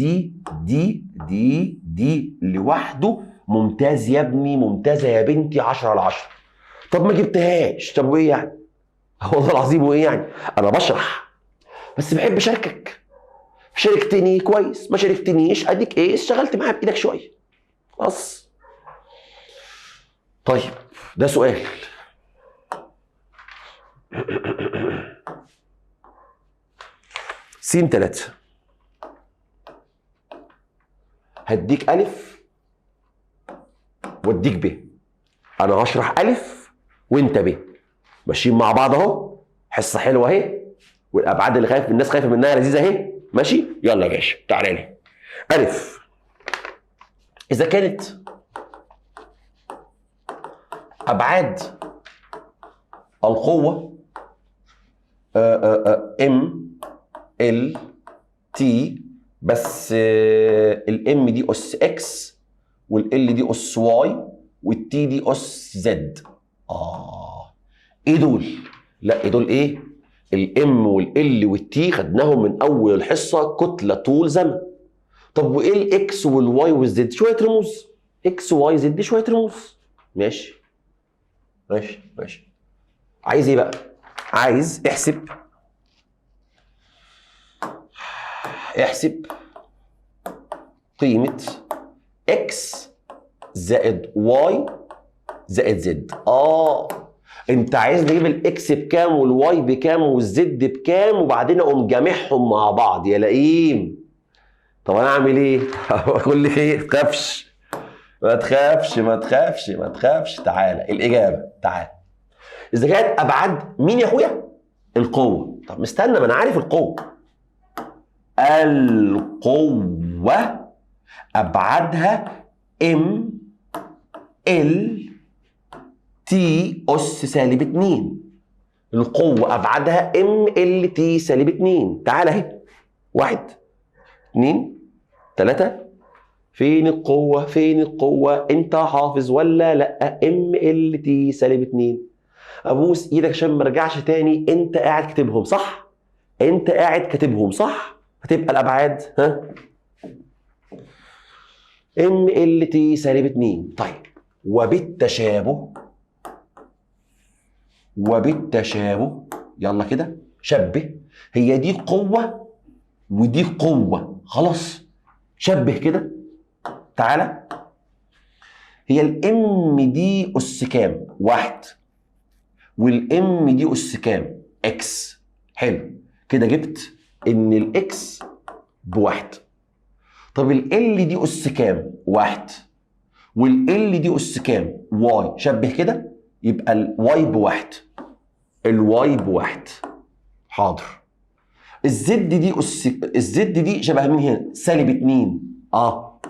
دي لوحده، ممتاز يا ابني، ممتازه يا بنتي، 10 على 10. طب ما جبتهاش، طب وايه يعني؟ والله العظيم وايه يعني؟ انا بشرح بس بحب اشاركك. شاركتني كويس، ما شاركتنيش اديك ايه، اشتغلت معايا بايدك شويه بس. طيب ده سؤال. س 3 هديك الف واديك ب. انا هشرح الف وانت ب، ماشيين مع بعض اهو. حصه حلوه اهي، والابعاد اللي الناس خايفه منها لذيذه اهي، ماشي. يلا يا باشا تعالى لي. الف اذا كانت ابعاد القوه ام ال تي، بس الام دي اس اكس، والال دي اس واي، والتي دي اس زد. ايه دول؟ لا، ايه دول؟ ايه الام والال والتي خدناهم من اول الحصه كتله طول زمن. طب وايه الاكس والواي والزد؟ شويه رموز. اكس واي زد شويه رموز. ماشي ماشي ماشي. عايز ايه بقى؟ عايز احسب قيمه اكس زائد واي زائد زد. انت عايز نجيب الاكس بكام والواي بكام والزد بكام وبعدين اقوم جامعهم مع بعض يا لئيم. طب انا اعمل ايه؟ قول لي ايه؟ ما تخافش. تعالى الاجابه، تعالى. اذا كانت ابعاد مين يا اخويا؟ القوه. طب مستنى، ما انا عارف القوه. القوه ابعادها ام ال تي اس سالب 2. القوه ابعادها ام ال تي سالب 2. تعالى اهي، 1 2 3. فين القوه؟ انت حافظ ولا لا؟ ام ال تي سالب 2. ابوس ايدك عشان ما ارجعش تاني. انت قاعد كاتبهم صح؟ هتبقى الابعاد ام ال تي سالب 2. طيب وبالتشابه يلا كده شبه. هي دي قوه ودي قوه، خلاص شبه كده. تعالى، هي الام دي اس كام؟ 1. والام دي اس كام؟ اكس. حلو كده، جبت ان الاكس ب1. طب ال دي اس كام؟ 1. والال دي اس كام؟ واي. شبه كده، يبقى الواي ب1. حاضر. الزد دي شبه مين هنا؟ سالب 2.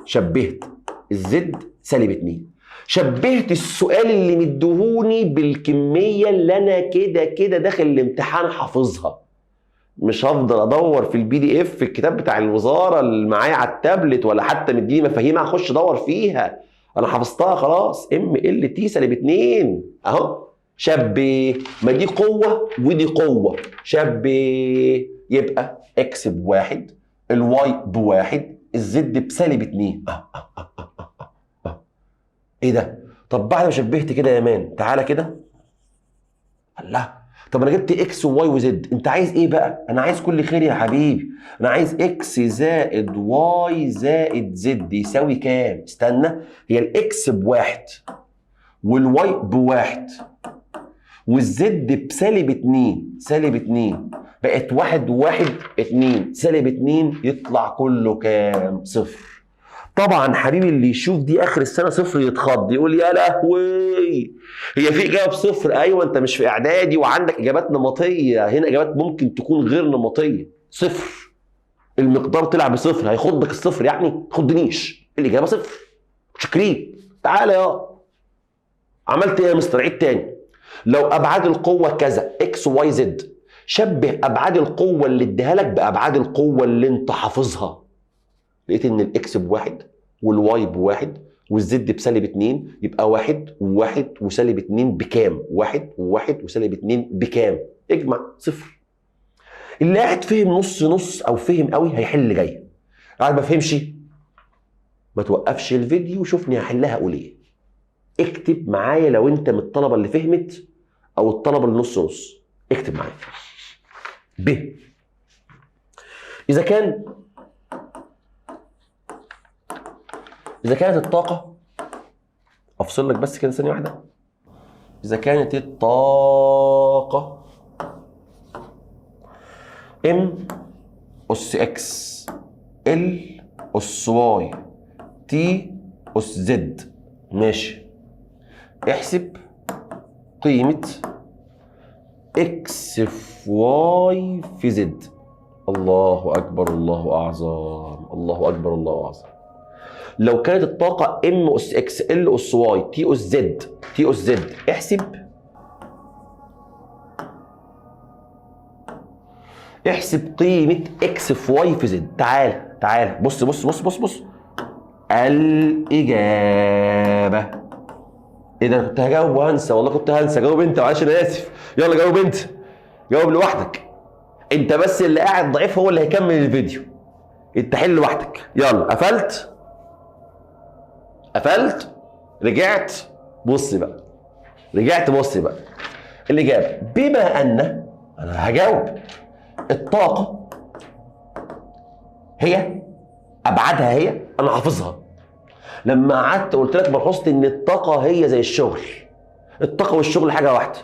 شبهت الزد سالب 2. شبهت السؤال اللي مدهوني بالكميه اللي انا كده داخل الامتحان حافظها. مش هفضل ادور في البي دي اف في الكتاب بتاع الوزاره اللي معايا على التابلت، ولا حتى مديني مفاهيم اخش ادور فيها. انا حفظتها خلاص. ام ال تي سالب 2 اهو. شبه، ما دي قوه ودي قوه. شبه، يبقى اكس ب1، الواي ب1، الزد بسالب 2. ايه ده؟ طب بعد ما شبهت كده يا مان، تعالى كده. الله، طب انا جبت اكس وواي وزد، انت عايز ايه بقى؟ انا عايز كل خير يا حبيبي. انا عايز اكس زائد واي زائد زد يساوي كام؟ استنى، هي الاكس ب1 والواي ب1 والزد بسالب 2. سالب 2 بقت 1 و1 2. سالب 2 يطلع كله كام؟ 0. طبعا حبيبي اللي يشوف دي اخر السنه 0 يتخض، يقول يا لهوي، هي في اجابه ب0؟ ايوه، انت مش في اعدادي وعندك اجابات نمطيه. هنا اجابات ممكن تكون غير نمطيه. 0 المقدار طلع ب0، هيخضك الصفر يعني؟ ما تخضنيش، الاجابه 0. شكرين. تعالى يا عملت ايه يا مستر؟ عيد تاني. لو ابعاد القوه كذا اكس واي زد، شبه ابعاد القوه اللي اديها لك بابعاد القوه اللي انت حافظها. لقيت ان الاكس ب1 والواي ب1 والزد بسالب 2، يبقى 1 و1 وسالب 2 بكام؟ 1 و1 وسالب 2 بكام؟ اجمع 0. اللي قاعد فهم نص او فهم قوي هيحل جاي. قاعد ما فهمش، ما توقفش الفيديو وشوفني هحلها اقول ايه. اكتب معايا لو انت من الطلبه اللي فهمت او الطلبه اللي نص. اكتب معايا. ب، اذا كانت الطاقة، افصل لك بس كده ثانية واحدة. إذا كانت الطاقة ام أس اكس ال أس واي تي أس زد، ماشي. احسب قيمة اكس في واي في زد. الله أكبر، الله أعظم، الله أكبر، الله أعظم. لو كانت الطاقة ام اس اكس ال اس واي تي اس زد، احسب قيمة اكس في واي في زد. تعالى بص. الإجابة. ايه ده؟ كنت هجاوب وهنسى، والله كنت هنسى. جاوب انت، معلش انا اسف. يلا جاوب انت، جاوب لوحدك. انت بس اللي قاعد ضعيف هو اللي هيكمل الفيديو. انت حل لوحدك. يلا قفلت رجعت بص بقى. الإجابة بما أن أنا هجاوب الطاقة هي أبعادها هي أنا حافظها. لما قعدت قلت لك ملحوظة إن الطاقة هي زي الشغل. الطاقة والشغل حاجة واحدة.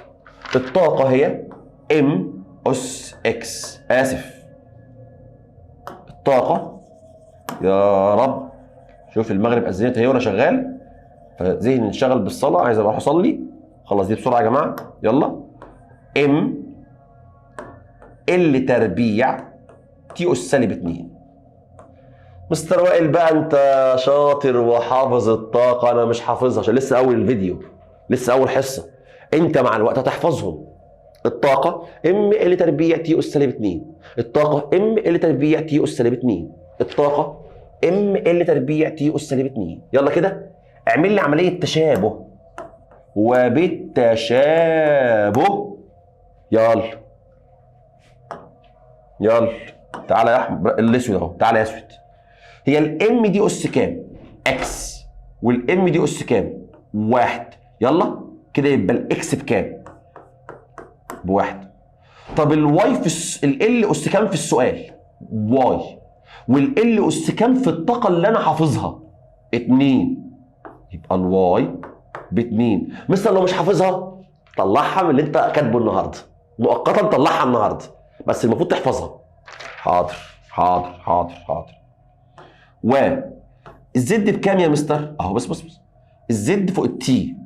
الطاقة هي ام اس اكس. آسف، الطاقة يا رب شوف المغرب أذنت هي وأنا شغال فذهني انشغل بالصلاة، عايز أروح أصلي. خلص دي بسرعة يا جماعة يلا. ام ال تربيع تي اس سالب 2. مستر وائل بقى انت شاطر وحافظ الطاقة، انا مش حافظها عشان لسه اول الفيديو، لسه اول حصة. انت مع الوقت هتحفظهم. الطاقة ام ال تربيع تي اس سالب 2. الطاقة ام ال تربيع تي اس سالب 2. الطاقة ام ال تربيع تي اس سالب 2. يلا كده اعمل لي عملية تشابه. وبالتشابه يلا تعالى يا احمد الاسود اهو، تعالى يا اسود. هي الام دي اس كام؟ اكس. والام دي اس كام؟ 1. يلا كده يبقى الاكس بكام؟ ب1. طب الواي في ال اس كام في السؤال؟ واي. والال اس كام في الطاقه اللي انا حافظها؟ 2. يبقى الواي ب2. مثلا لو مش حافظها طلعها من اللي انت كاتبه النهارده، مؤقتا طلعها النهارده، بس المفروض تحفظها. حاضر. والزد بكام يا مستر؟ اهو بص الزد فوق التي.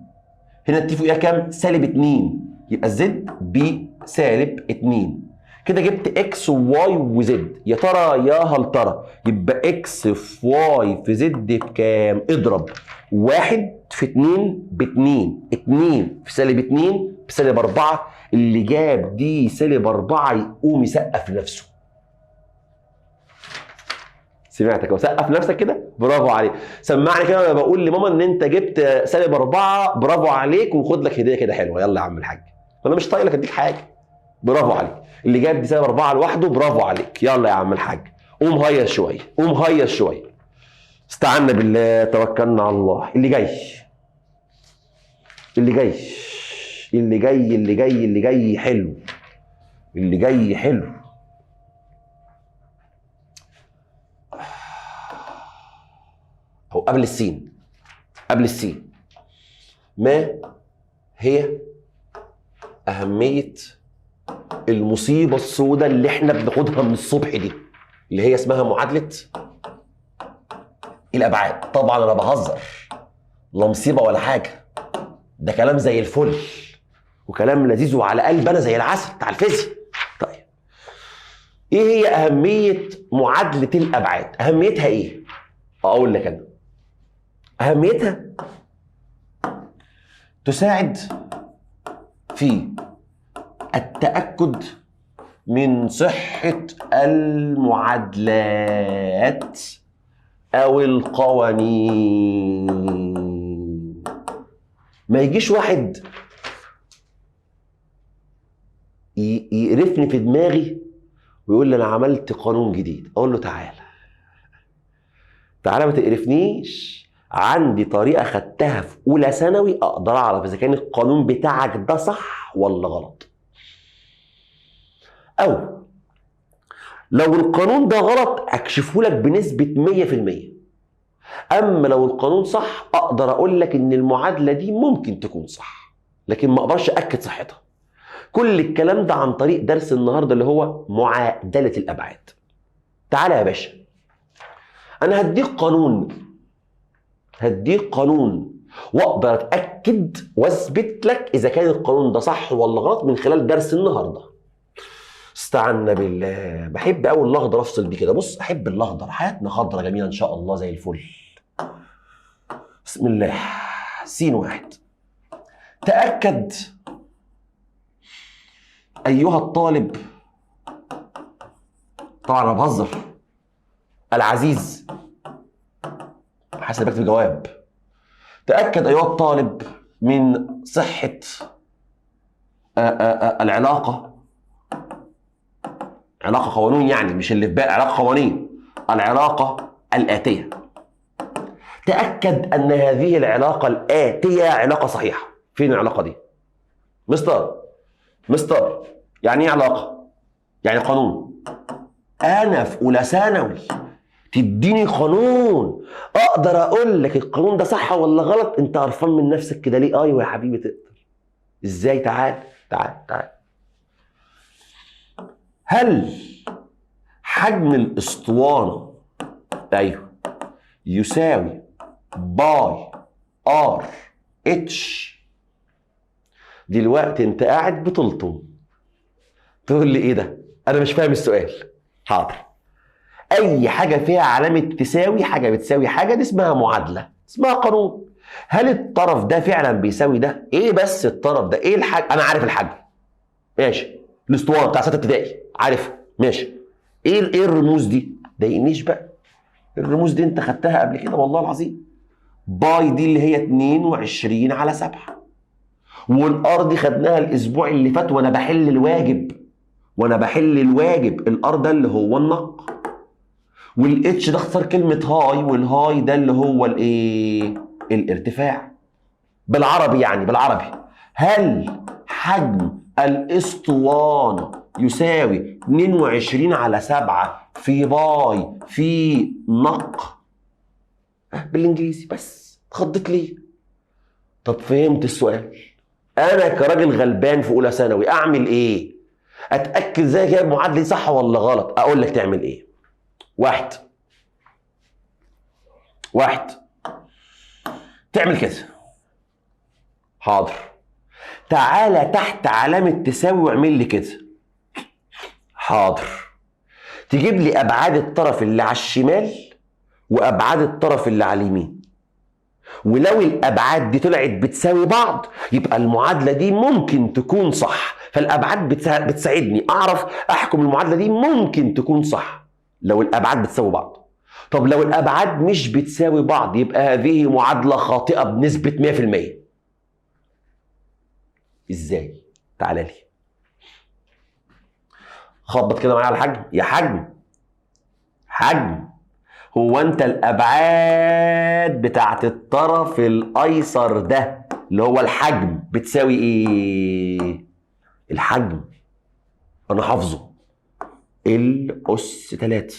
هنا التي فوقيها كام؟ سالب 2. يبقى الزد بسالب 2. كده جبت اكس وواي وزد. يا ترى يا هل ترى يبقى اكس في واي في زد بكام؟ اضرب 1 في 2 ب2. 2 في سالب 2 بسالب 4. اللي جاب دي سالب 4 يقوم يسقف لنفسه. سمعتك وسقف نفسك كده، برافو عليك. سمعني كده وانا بقول لماما ان انت جبت سالب 4، برافو عليك، وخد لك هديه كده حلوه. يلا يا عم الحاج، انا مش طايق لك اديك حاجه. برافو عليك. اللي جاب دي سالب 4 لوحده، برافو عليك. يلا يا عم الحاج قوم هيص شويه. استعنا بالله، توكلنا على الله. اللي جاي حلو. أو قبل السين. ما هي أهمية المصيبة السوداء اللي احنا بناخدها من الصبح دي، اللي هي اسمها معادلة الأبعاد؟ طبعا أنا بهزر، لا مصيبة ولا حاجة، ده كلام زي الفل وكلام لذيذ وعلى قلب أنا زي العسل بتاع الفيزياء. طيب إيه هي أهمية معادلة الأبعاد؟ أهميتها إيه؟ أقول لك أنا. أهميتها تساعد في التأكد من صحة المعادلات أو القوانين. ما يجيش واحد يقرفني في دماغي ويقول لي أنا عملت قانون جديد، أقول له تعالى ما تقرفنيش، عندي طريقة خدتها في أولى ثانوي أقدر أعرف إذا كان القانون بتاعك ده صح ولا غلط. أو لو القانون ده غلط أكشفه لك بنسبة 100%. أما لو القانون صح أقدر أقول لك إن المعادلة دي ممكن تكون صح، لكن ما أقدرش أكد صحتها. كل الكلام ده عن طريق درس النهاردة اللي هو معادلة الأبعاد. تعالى يا باشا، أنا هديك قانون واقدر اتاكد واثبت لك اذا كان القانون ده صح ولا غلط من خلال درس النهارده. استعنا بالله. بحب قوي الاخضر افصل بيه كده. بص احب الاخضر، حياتنا خضرة جميله ان شاء الله زي الفل. بسم الله. س1. تاكد ايها الطالب، طبعا انا بهزر، العزيز، حسب بكتب جواب. تأكد أيها الطالب من صحة العلاقة علاقة قوانين يعني، مش اللي في بالك، علاقة قوانين. العلاقة الآتية. تأكد أن هذه العلاقة الآتية علاقة صحيحة. فين العلاقة دي؟ مستر يعني ايه علاقة؟ يعني قانون. أنا في أولى ثانوي تديني قانون أقدر أقول لك القانون ده صح ولا غلط؟ أنت قرفان من نفسك كده ليه؟ أيوه يا حبيبي تقدر. إزاي؟ تعال. هل حجم الأسطوانة أيوه يساوي باي ار اتش؟ دلوقتي انت قاعد بتلطم تقول لي ايه ده؟ انا مش فاهم السؤال. حاضر. اي حاجه فيها علامه تساوي، حاجه بتساوي حاجه، دي اسمها معادله، اسمها قانون. هل الطرف ده فعلا بيساوي ده؟ ايه بس الطرف ده؟ ايه الحجم؟ انا عارف الحجم ماشي، الاسطوانه بتاع 6 ابتدائي عارفها ماشي. ايه الرموز دي؟ ضايقنيش بقى، الرموز دي انت خدتها قبل كده والله العظيم. باي دي اللي هي 22/7، والار دي خدناها الاسبوع اللي فات وانا بحل الواجب. الار ده اللي هو النق، والاتش ده اختصار كلمه هاي، والهاي ده اللي هو الايه؟ الارتفاع. بالعربي يعني، بالعربي، هل حجم الاسطوانه يساوي 22/7 في باي في نق؟ بالانجليزي بس. اتخضيت ليه؟ طب فهمت السؤال. انا كراجل غلبان في اولى ثانوي اعمل ايه؟ اتاكد ازاي جايب معادله صح ولا غلط؟ اقول لك تعمل ايه. واحد تعمل كده. حاضر. تعالى تحت علامه تساوي واعمل لي كده. حاضر. تجيب لي ابعاد الطرف اللي على الشمال وابعاد الطرف اللي على اليمين، ولو الابعاد دي طلعت بتساوي بعض يبقى المعادله دي ممكن تكون صح. فالابعاد بتساعدني اعرف احكم المعادله دي ممكن تكون صح لو الابعاد بتساوي بعض. طب لو الابعاد مش بتساوي بعض يبقى هذه معادله خاطئه بنسبه 100%. ازاي؟ تعالى لي خبط كده معايا على الحجم. يا حجم، هو انت الابعاد بتاعت الطرف الايسر ده اللي هو الحجم بتساوي ايه؟ الحجم انا حافظه الأس 3.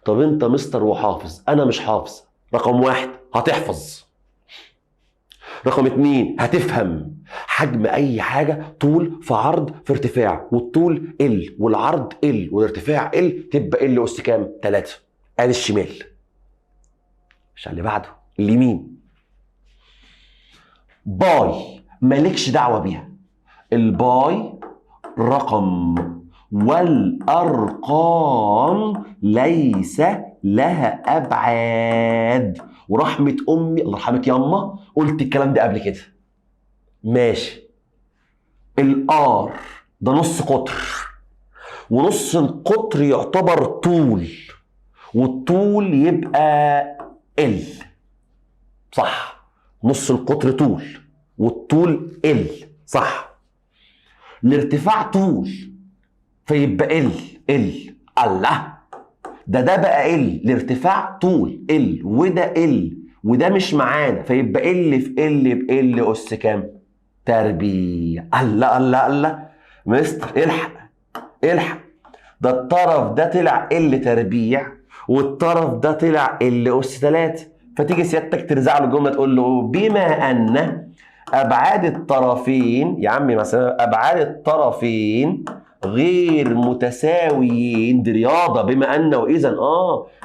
طب انت مستر وحافظ، انا مش حافظ. رقم 1 هتحفظ، رقم 2 هتفهم. حجم اي حاجه طول في عرض في ارتفاع، والطول ال والعرض ال والارتفاع ال، تبقى ال اس كام؟ 3. ادي الشمال. مش على اللي بعده اليمين. باي مالكش دعوه بيها. الباي رقم، والارقام ليس لها ابعاد. ورحمه امي الله يرحمك ياما قلت الكلام ده قبل كده ماشي. الار ده نص قطر، ونص القطر يعتبر طول، والطول يبقى ال. صح، نص القطر طول والطول ال. صح. الارتفاع طول فيبقى ال الله، ده بقى الارتفاع طول وده وده مش معانا، فيبقى في بال اس كام؟ تربيع. الله مستر الحق، ده الطرف ده طلع تربيع والطرف ده طلع اس 3. فتيجي سيادتك ترزع له الجمله تقول له بما ان ابعاد الطرفين، يا عمي مثلا ابعاد الطرفين غير متساويين، دي رياضه بما ان واذا.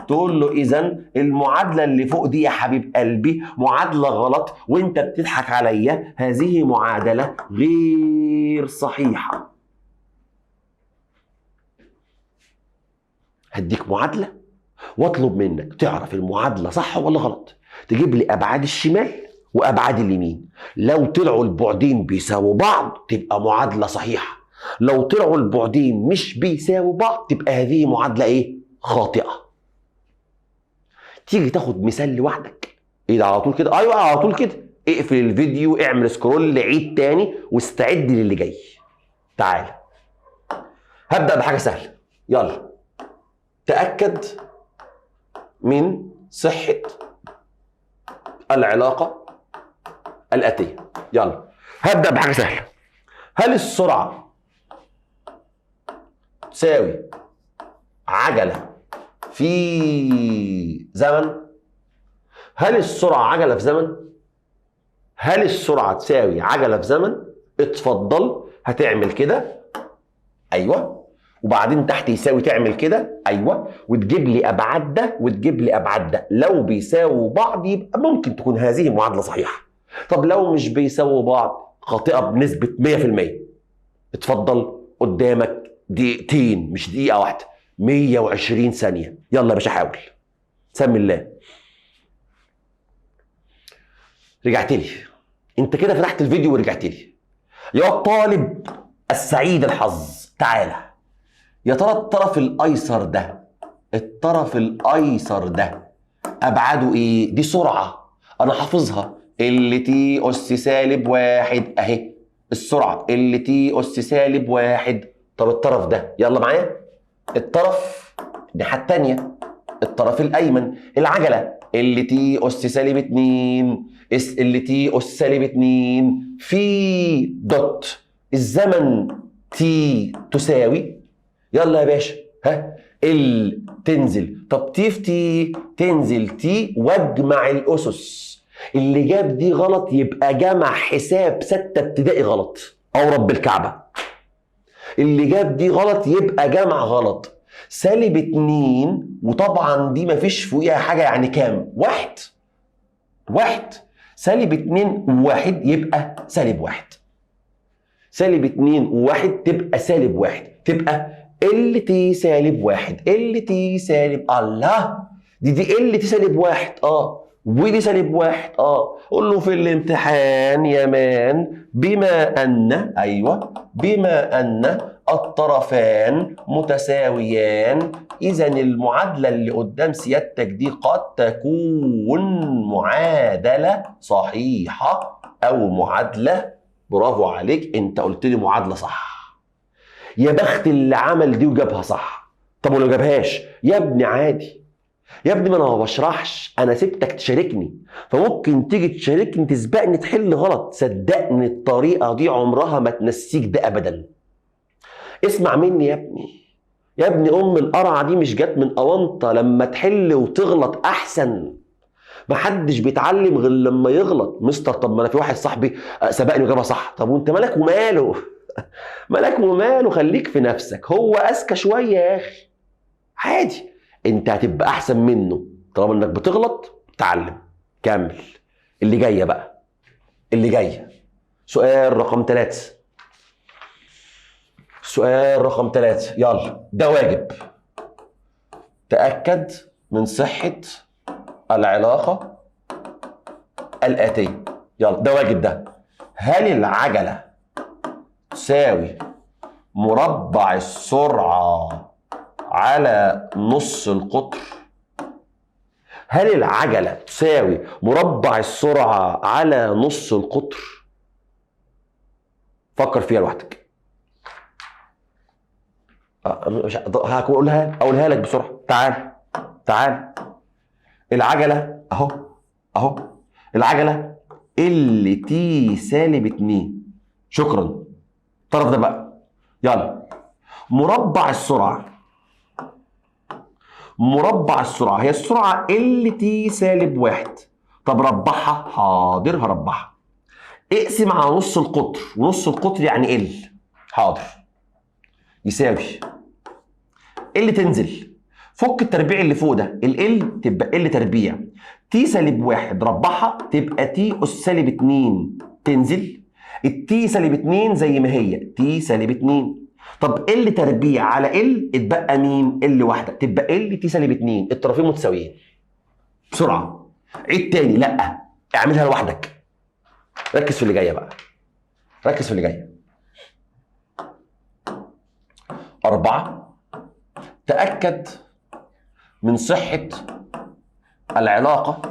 تقول له اذا المعادله اللي فوق دي يا حبيب قلبي معادله غلط وانت بتضحك عليا، هذه معادله غير صحيحه. هديك معادله واطلب منك تعرف المعادله صح ولا غلط. تجيب لي ابعاد الشمال وابعاد اليمين، لو طلعوا البعدين بيساووا بعض تبقى معادله صحيحه، لو طلعوا البعدين مش بيساووا بعض تبقى هذه معادله ايه؟ خاطئه. تيجي تاخد مثال لوحدك. ايه ده على طول كده؟ ايوه على طول كده. اقفل الفيديو، اعمل سكرول، عيد تاني واستعد للي جاي. تعال هبدأ بحاجة سهلة. يلا تأكد من صحة العلاقة الآتية. يلا هبدأ بحاجة سهلة. هل السرعة تساوي عجلة في زمن؟ هل السرعة عجلة في زمن؟ هل السرعة تساوي عجلة في زمن؟ اتفضل هتعمل كده، ايوه، وبعدين تحت يساوي تعمل كده، ايوه، وتجيب لي ابعاد ده وتجيب لي ابعاد ده. لو بيساووا بعض يبقى ممكن تكون هذه معادلة صحيحة. طب لو مش بيساووا بعض خاطئة بنسبة 100%. اتفضل قدامك دقيقتين، مش دقيقة واحدة، 120 ثانية. يلا يا باشا حاول، سمي الله. رجعت لي انت كده، فتحت الفيديو ورجعت لي. يا الطالب السعيد الحظ، تعالى. يا ترى الطرف الايسر ده، الطرف الايسر ده ابعاده ايه؟ دي سرعه انا حافظها، ال تي اس سالب واحد اهي السرعه، ال تي اس سالب واحد. طب الطرف ده يلا معايا، الطرف الناحيه الثانيه، الطرف الايمن، العجله، ال تي اس سالب 2 اس ال تي اس سالب 2 في دوت الزمن تي تساوي. يلا يا باشا، ها ال تنزل، طب تي في تي تنزل تي واجمع الاسس. اللي جاب دي غلط يبقى جمع حساب 6 ابتدائي غلط، او رب الكعبه. اللي جاب دي غلط يبقى جمع غلط. سالب 2 وطبعا دي مفيش فوقيها حاجه، يعني كام؟ واحد. واحد سالب 2 وواحد يبقى سالب واحد. سالب 2 وواحد تبقى سالب واحد، تبقى ال تي سالب واحد. ال تي سالب، الله، دي ال تي سالب واحد، ودي سالب واحد، قول له في الامتحان يا مان بما ان، ايوه، بما ان الطرفان متساويان، اذا المعادله اللي قدام سيادتك دي قد تكون معادله صحيحه او معادله. برافو عليك، انت قلت لي معادله صح. يا بخت اللي عمل دي وجابها صح. طب ولو جابهاش يا ابني عادي، يا ابني ما انا ما بشرحش، انا سبتك تشاركني، فممكن تيجي تشاركني تسبقني تحل غلط. صدقني الطريقه دي عمرها ما تنسيك ده ابدا. اسمع مني يا ابني، يا ابني ام القرعه دي مش جت من اونطه. لما تحل وتغلط احسن. محدش بيتعلم غير لما يغلط. مستر طب ما انا في واحد صاحبي سبقني وجابها صح. طب وانت مالك وماله؟ مالك وماله؟ خليك في نفسك، هو اذكى شويه يا اخي، عادي، انت هتبقى احسن منه طالما انك بتغلط. تعلم، كمل. اللي جايه بقى، اللي جايه سؤال رقم 3. سؤال رقم 3، يلا ده واجب. تأكد من صحة العلاقة الآتية. يلا ده واجب ده. هل العجلة تساوي مربع السرعة على نص القطر؟ هل العجلة تساوي مربع السرعة على نص القطر؟ فكر فيها لوحدك. هقولها لك بسرعة. تعال تعال. العجلة اهو العجلة ال تي سالب 2. شكرا. الطرف ده بقى، يلا مربع السرعة. مربع السرعة هي السرعة ال تي سالب 1. طب ربعها، حاضر هربعها. اقسم على نص القطر، ونص القطر يعني ال، حاضر، يساوي ال تنزل، فك التربيع اللي فوق ده، ال تبقى ال تربيع، تي سالب 1 ربعها تبقى تي اس سالب 2 تنزل، التي سالب 2 زي ما هي تي سالب 2. طب ال تربيع على ال اتبقى مين؟ ال واحده تبقى ال تي سالب 2. الطرفين متساويين. بسرعه عيد تاني، لا اعملها لوحدك. ركز في اللي جايه بقى، ركز في اللي جايه. 4، تأكد من صحة العلاقة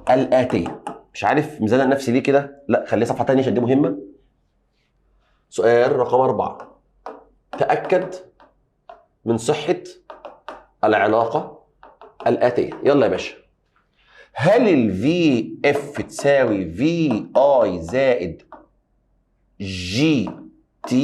الآتية. مش عارف مزنق نفسي ليه كده، لا خليها صفحة تانية عشان دي مهمة. سؤال رقم 4، تأكد من صحة العلاقة الآتية. يلا يا باشا، هل ال VF تساوي VI زائد GT؟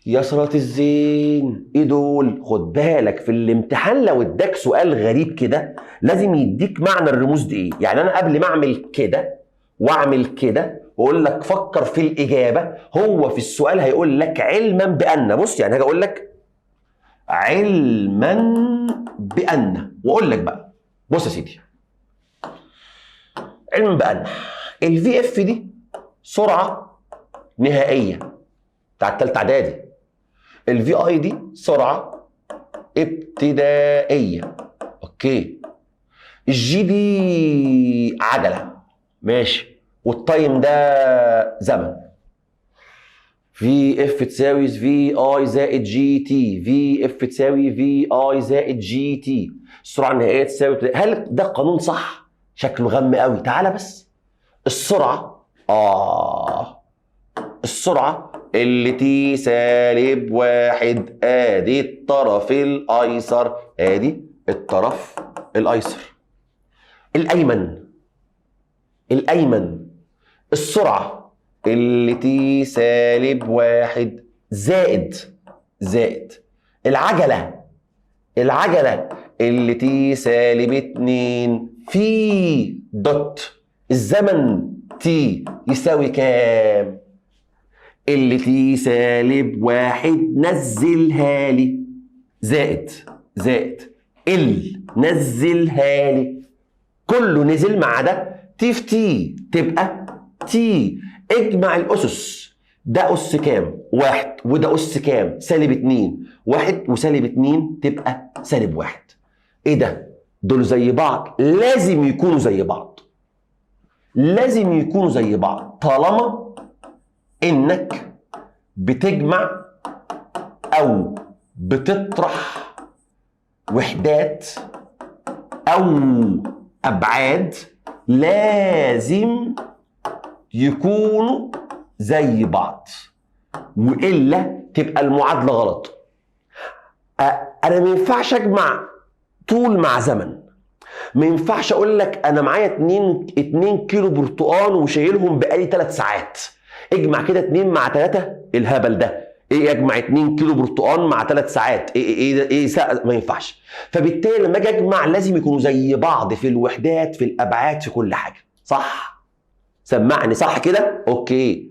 يا صلاة الزين، ايه دول؟ خد بالك في الامتحان لو اداك سؤال غريب كده لازم يديك معنى الرموز دي ايه. يعني انا قبل ما اعمل كده واعمل كده واقول لك فكر في الاجابه، هو في السؤال هيقول لك علما بان. بص يعني هاجي اقول لك علما بان واقول لك بقى بص يا سيدي، علما بان الفي اف دي سرعه نهائيه بتاعت الثالثه اعدادي، الفي اي دي سرعه ابتدائيه. اوكي، الجي دي عجله ماشي، والتايم ده زمن. في اف تساوي في اي زائد جي تي، في اف تساوي في اي زائد جي تي، السرعه النهائيه تساوي. هل ده قانون صح؟ شكله غم قوي. تعالى بس، السرعه السرعه اللي تي سالب واحد، ادي الطرف الايسر، ادي الطرف الايسر الايمن. السرعه اللي تي سالب واحد زائد العجله اللي تي سالب اتنين في دوت الزمن تي يساوي كام؟ اللي تي سالب واحد نزلها لي زائد نزلها لي، كله نزل ما عدا تي في تي تبقى تي. اجمع الاسس، ده اس كام؟ واحد، وده اس كام؟ سالب اتنين. واحد وسالب اتنين تبقى سالب واحد. ايه ده؟ دول زي بعض، لازم يكونوا زي بعض، طالما انك بتجمع او بتطرح وحدات او ابعاد، لازم يكونوا زي بعض، والا تبقى المعادله غلط. انا ما ينفعش اجمع طول مع زمن، ما ينفعش اقول لك انا معايا 2 كيلو برتقال وشايلهم بقالي 3 ساعات، اجمع كده 2 مع 3. الهبل ده ايه؟ اجمع 2 كيلو برتقال مع 3 ساعات، ايه ما ينفعش. فبالتالي لما اجي اجمع لازم يكونوا زي بعض في الوحدات، في الابعاد، في كل حاجه. صح؟ سمعني صح كده؟ اوكي.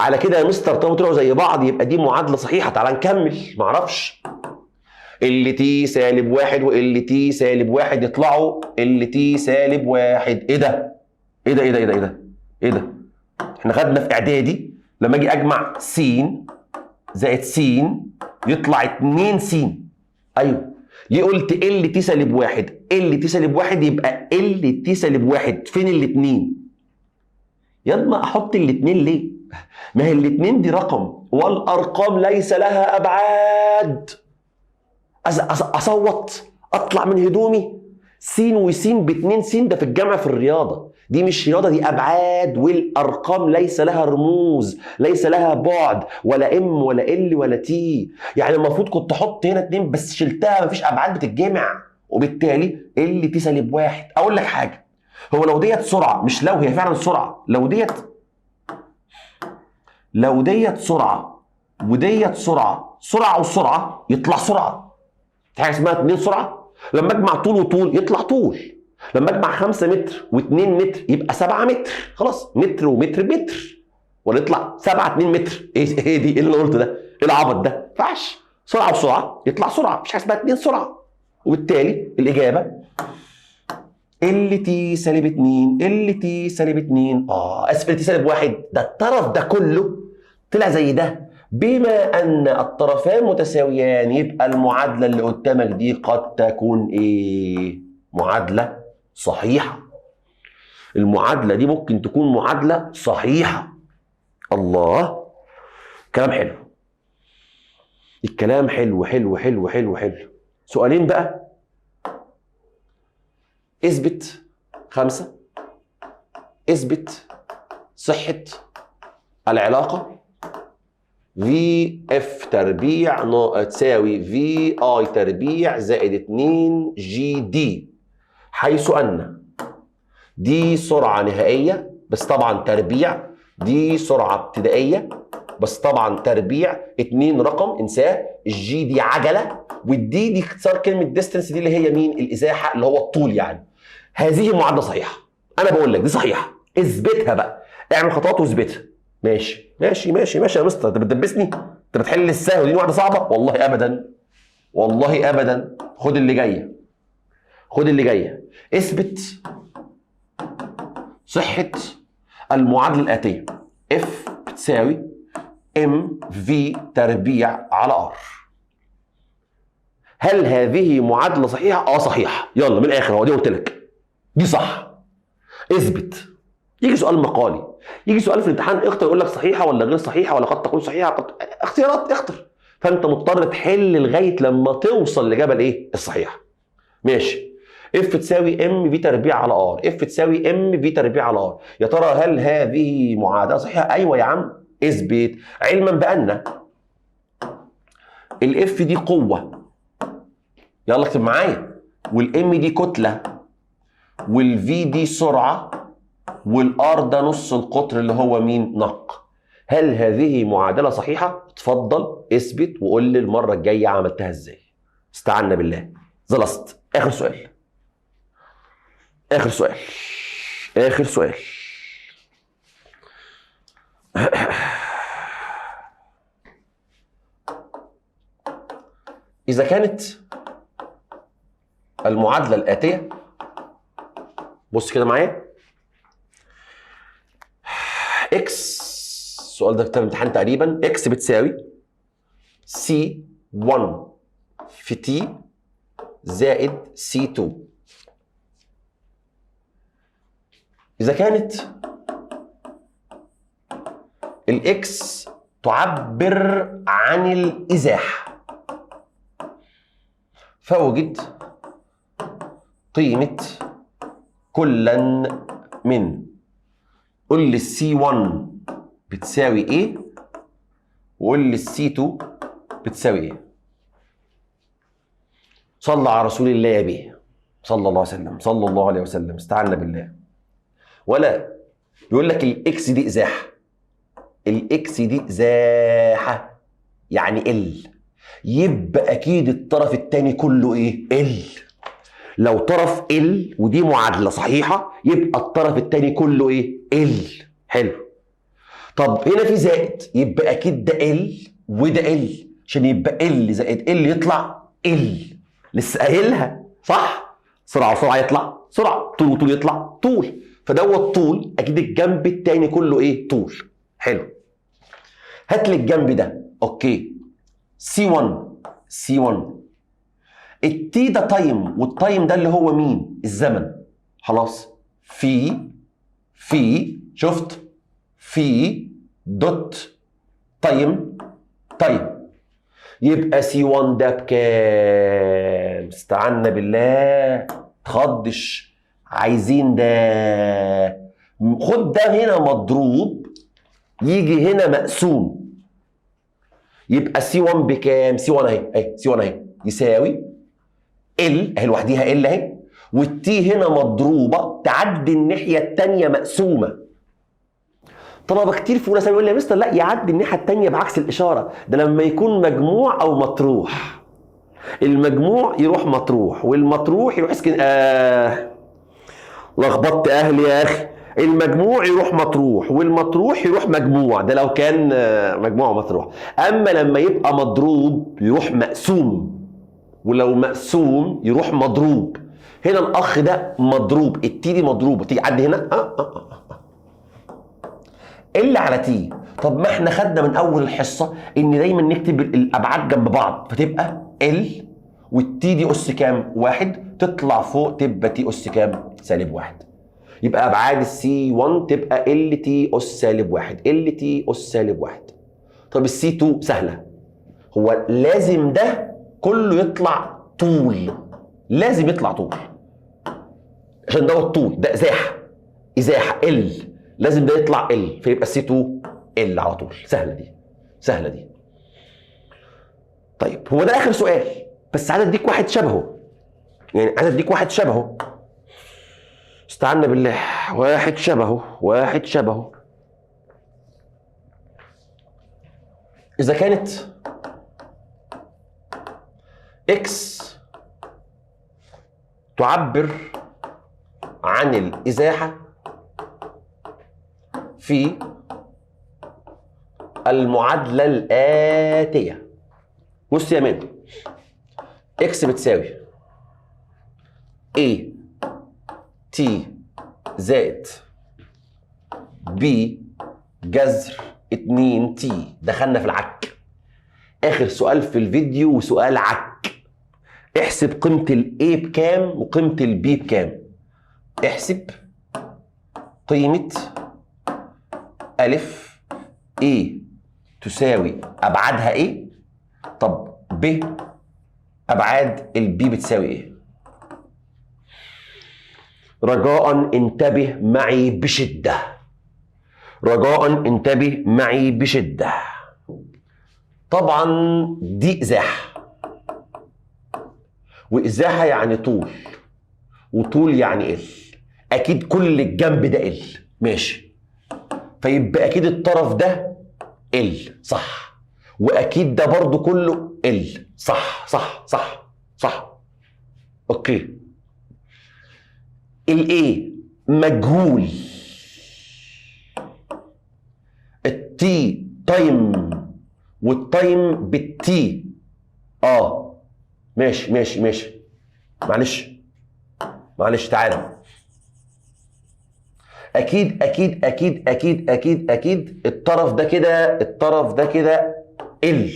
على كده يا مستر طالما طلعوا زي بعض يبقى دي معادله صحيحه. تعال نكمل. معرفش، اللي تي سالب واحد واللي تي سالب واحد يطلعوا اللي تي سالب واحد. ايه ده؟ احنا خدنا في اعدادي لما اجي اجمع س زائد س يطلع 2 س. ايوه، ليه قلت اللي تي سالب واحد؟ اللي تي سالب واحد يبقى اللي تي سالب واحد. فين الاتنين؟ يا ما احط الاتنين ليه؟ ما هي الاتنين دي رقم، والارقام ليس لها ابعاد. اصوت اطلع من هدومي س وس ب2 س، ده في الجامعه في الرياضه. دي مش رياضه، دي ابعاد، والارقام ليس لها رموز، ليس لها بعد، ولا ام ولا ال ولا تي. يعني المفروض كنت احط هنا 2 بس شلتها، مفيش ابعاد بتتجمع، وبالتالي ال تي سالب واحد. اقول لك حاجه، هو لو ديت سرعه، مش لو، هي فعلا سرعه، لو ديت سرعه وديت سرعه وسرعه يطلع سرعه. في حاجه اسمها 2 سرعه. لما اجمع طول وطول يطلع طول. لما اجمع 5 متر و2 متر يبقى 7 متر. خلاص، متر ومتر بمتر، ولا يطلع 7 2 متر. ايه دي؟ ايه اللي انا قلته ده؟ ايه العبط ده؟ ما ينفعش. سرعه وسرعه يطلع سرعه، مفيش حاجه اسمها 2 سرعه. وبالتالي الاجابه ال تي سالب 2. ال تي سالب 2 اسف، ال تي سالب 1. ده الطرف ده كله طلع زي ده. بما ان الطرفان متساويان يبقى المعادله اللي قدامك دي قد تكون ايه؟ معادله صحيحه. المعادله دي ممكن تكون معادله صحيحه. الله، كلام حلو. الكلام حلو حلو حلو حلو حلو. سؤالين بقى. اثبت 5. اثبت صحه العلاقه في اف تربيع تساوي في اي تربيع زائد 2 جي دي، حيث ان دي سرعة نهائية بس طبعا تربيع، دي سرعة ابتدائية بس طبعا تربيع، 2 رقم انساه، الجي دي عجلة، والدي دي اختصار كلمة ديستنس دي اللي هي مين؟ الازاحة اللي هو الطول يعني. هذه معادلة صحيحة، انا بقول لك دي صحيحة، اثبتها بقى، اعمل خطوات واثبتها. ماشي ماشي ماشي ماشي يا مستر، انت بتدبسني؟ انت بتحل السهل ودي واحدة صعبة؟ والله ابدا، والله ابدا. خد اللي جاية، خد اللي جاية، اثبت صحة المعادلة الآتية: F بتساوي mv تربيع على r. هل هذه معادلة صحيحة؟ صحيحة. يلا من الآخر، هو دي قلت لك دي صح، اثبت. يجي سؤال مقالي، يجي سؤال في الامتحان اختر، يقول لك صحيحة ولا غير صحيحة ولا قد تكون صحيحة، اختيارات اختر، فأنت مضطر تحل لغاية لما توصل لإجابة الإيه؟ الصحيحة. ماشي. اف تساوي ام في تربيع على ار، اف تساوي ام في تربيع على ار. يا ترى هل هذه معادله صحيحه؟ ايوه يا عم، اثبت. علما بان الاف دي قوه، يلا اكتب معايا، والام دي كتله، والفي دي سرعه، والار ده نص القطر اللي هو مين؟ نق. هل هذه معادله صحيحه؟ اتفضل اثبت وقول لي المره الجايه عملتها ازاي. استعنا بالله. خلصت. اخر سؤال، آخر سؤال، آخر سؤال. إذا كانت المعادلة الآتية، بص كده معايا، إكس، السؤال ده كتاب امتحان تقريبا، إكس بتساوي C1 في T زائد C2. إذا كانت الإكس تعبر عن الإزاحة، فوجد قيمة كلا من، قول لي C1 بتساوي إيه وقول لي C2 بتساوي إيه. صلى على رسول الله يا بيه، صلى الله عليه وسلم، صلى الله عليه وسلم، استعنا بالله. ولا بيقول لك الاكس دي ازاحه، الاكس دي ازاحه يعني ال، يبقى اكيد الطرف الثاني كله ايه؟ ال. لو طرف ال ودي معادله صحيحه يبقى الطرف الثاني كله ايه؟ ال. حلو. طب هنا في زائد، يبقى اكيد ده ال وده ال، عشان يبقى ال زائد ال يطلع ال. لسه قايلها صح؟ سرعه وسرعه يطلع سرعه، طول وطول يطلع طول، فدوت طول، اكيد الجنب التاني كله ايه؟ طول. حلو. هات لي الجنب ده. اوكي، C1 التي ده تايم، والتايم ده اللي هو مين؟ الزمن. خلاص، في شفت، في دوت تايم، يبقى C1 ده بكام؟ استعنا بالله، تخضش، عايزين ده، خد ده هنا مضروب يجي هنا مقسوم، يبقى C1 بكام؟ C1 اهي، C1 اهي يساوي ال اهي لوحديها، ال اهي، والتي هنا مضروبه تعدي الناحيه الثانيه مقسومه. طلبه كتير في اولى ثانوي يقول لي يا مستر لا، يعدي الناحيه الثانيه بعكس الاشاره، ده لما يكون مجموع او مطروح. المجموع يروح مطروح والمطروح يروح لخبطت اهلي يا اخي. المجموع يروح مطروح والمطروح يروح مجموع، ده لو كان مجموع مطروح. اما لما يبقى مضروب يروح مقسوم، ولو مقسوم يروح مضروب. هنا الاخ ده مضروب، التي دي مضروبه، تيجي عدي هنا ال على تي. طب ما احنا خدنا من اول الحصه ان دايما نكتب الابعاد جنب بعض، فتبقى ال والتي دي اس كام؟ 1، تطلع فوق تبقى تي اس كام؟ -1. يبقى ابعاد السي 1 تبقى ال تي اس -1، ال تي اس -1. طب السي 2 سهله، هو لازم ده كله يطلع طول، لازم يطلع طول عشان ده الطول، ده ازاحه ال، لازم ده يطلع ال، فيبقى السي 2 ال على طول. سهله دي. سهله دي. طيب هو ده اخر سؤال، بس عايز اديك واحد شبهه، يعني عايز اديك واحد شبهه، استعنا بالله، واحد شبهه. اذا كانت اكس تعبر عن الازاحه في المعادله الاتيه. بص يا مان، اكس بتساوي A T زائد B جذر 2 T. دخلنا في العك، اخر سؤال في الفيديو وسؤال عك. احسب قيمة ال A بكام وقيمة ال B بكام. احسب قيمة ألف A تساوي أبعادها إيه؟ طب B أبعاد ال B بتساوي إيه؟ رجاء انتبه معي بشدة، طبعا دي إزاحة، وإزاحة يعني طول، وطول يعني ال، أكيد كل الجنب ده ال، ماشي، فيبقى أكيد الطرف ده ال، صح، وأكيد ده برضو كله ال، صح. أوكي، الايه مجهول، التي تايم والتايم بالتي. ماشي معلش تعالى. اكيد الطرف ده كده ال،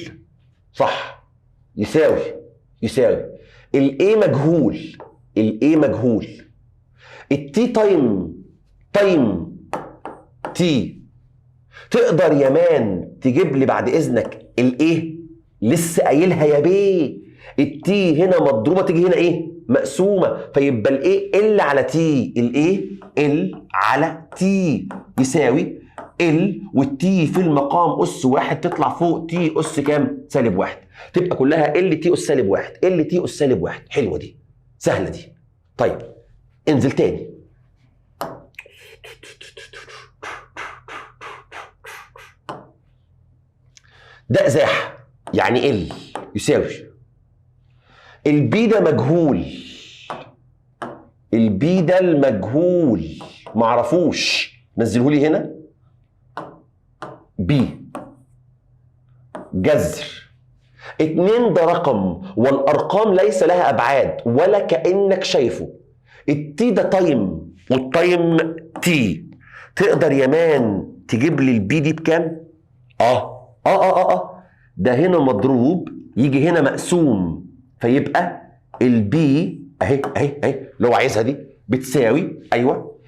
صح، يساوي الايه مجهول، التي تايم تي. تقدر يا مان تجيب لي بعد اذنك الايه؟ لسه قايلها يا بيه، التي هنا مضروبه تيجي هنا ايه؟ مقسومه، فيبقى الايه ال على تي، الايه ال على تي يساوي ال، والتي في المقام اس واحد تطلع فوق تي اس كام؟ سالب واحد، تبقى كلها ال تي اس سالب واحد، ال تي اس سالب واحد. حلوه دي، سهله دي. طيب انزل تاني، ده ازاحه يعني ال يساوي البي ده مجهول، معرفوش، نزلهولي هنا بي جذر 2. ده رقم، والارقام ليس لها ابعاد ولا كانك شايفه. التي ده تايم، والتايم تي. تقدر يا مان تجيب لي البي دي بكام؟ ده هنا مضروب يجي هنا مقسوم، فيبقى البي اهي لو عايزها دي بتساوي ايوه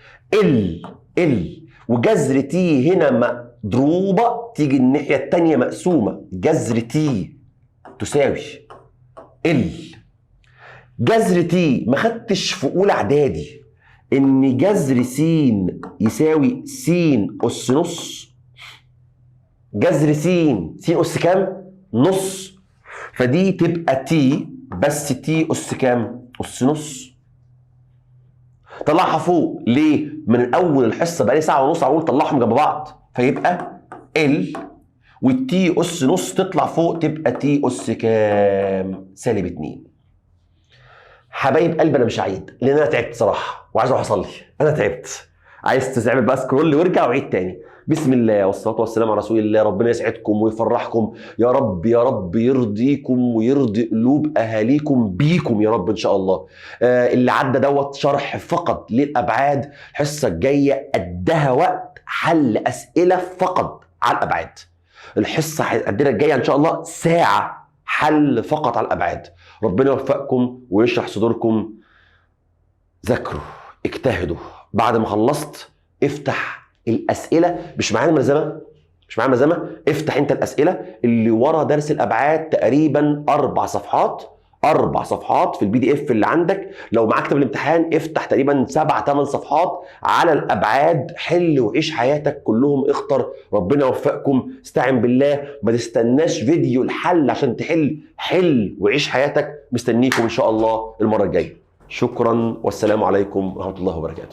ال وجذر تي هنا مضروبه تيجي الناحيه الثانيه مقسومه، جذر تي تساوي ال جذر تي. ما خدتش في اولى اعدادي ان جذر س يساوي س اس نص؟ جذر س اس كام؟ نص، فدي تبقى تي، بس تي اس كام؟ اس نص. طلعها فوق ليه؟ من اول الحصه بقالي ساعه ونص عمال طلعهم جنب بعض، فيبقى ال والتي اس نص تطلع فوق تبقى تي اس كام؟ سالب 2. حبايب قلبي انا مش هعيد لان انا تعبت صراحه وعايز اروح اصلي، انا تعبت. عايز تعمل بقى سكرول وارجع وعيد تاني. بسم الله والصلاه والسلام على رسول الله. ربنا يسعدكم ويفرحكم يا رب يرضيكم ويرضي قلوب اهاليكم بيكم يا رب ان شاء الله. اللي عدى دوت شرح فقط للابعاد. الحصه الجايه قدها وقت حل اسئله فقط على الابعاد. الحصه عندنا الجايه ان شاء الله ساعه حل فقط على الابعاد. ربنا يوفقكم ويشرح صدوركم. ذاكروا، اجتهدوا. بعد ما خلصت افتح الاسئله، مش معانا ملزمه، افتح انت الاسئله اللي ورا درس الابعاد، تقريبا 4 صفحات 4 صفحات في الPDF اللي عندك. لو معاك كتاب الامتحان افتح تقريبا 7 8 صفحات على الابعاد، حل وعيش حياتك كلهم، اختر. ربنا يوفقكم، استعن بالله، ما تستناش فيديو الحل عشان تحل، حل وعيش حياتك. مستنيكم ان شاء الله المره الجايه. شكرا والسلام عليكم ورحمه الله وبركاته.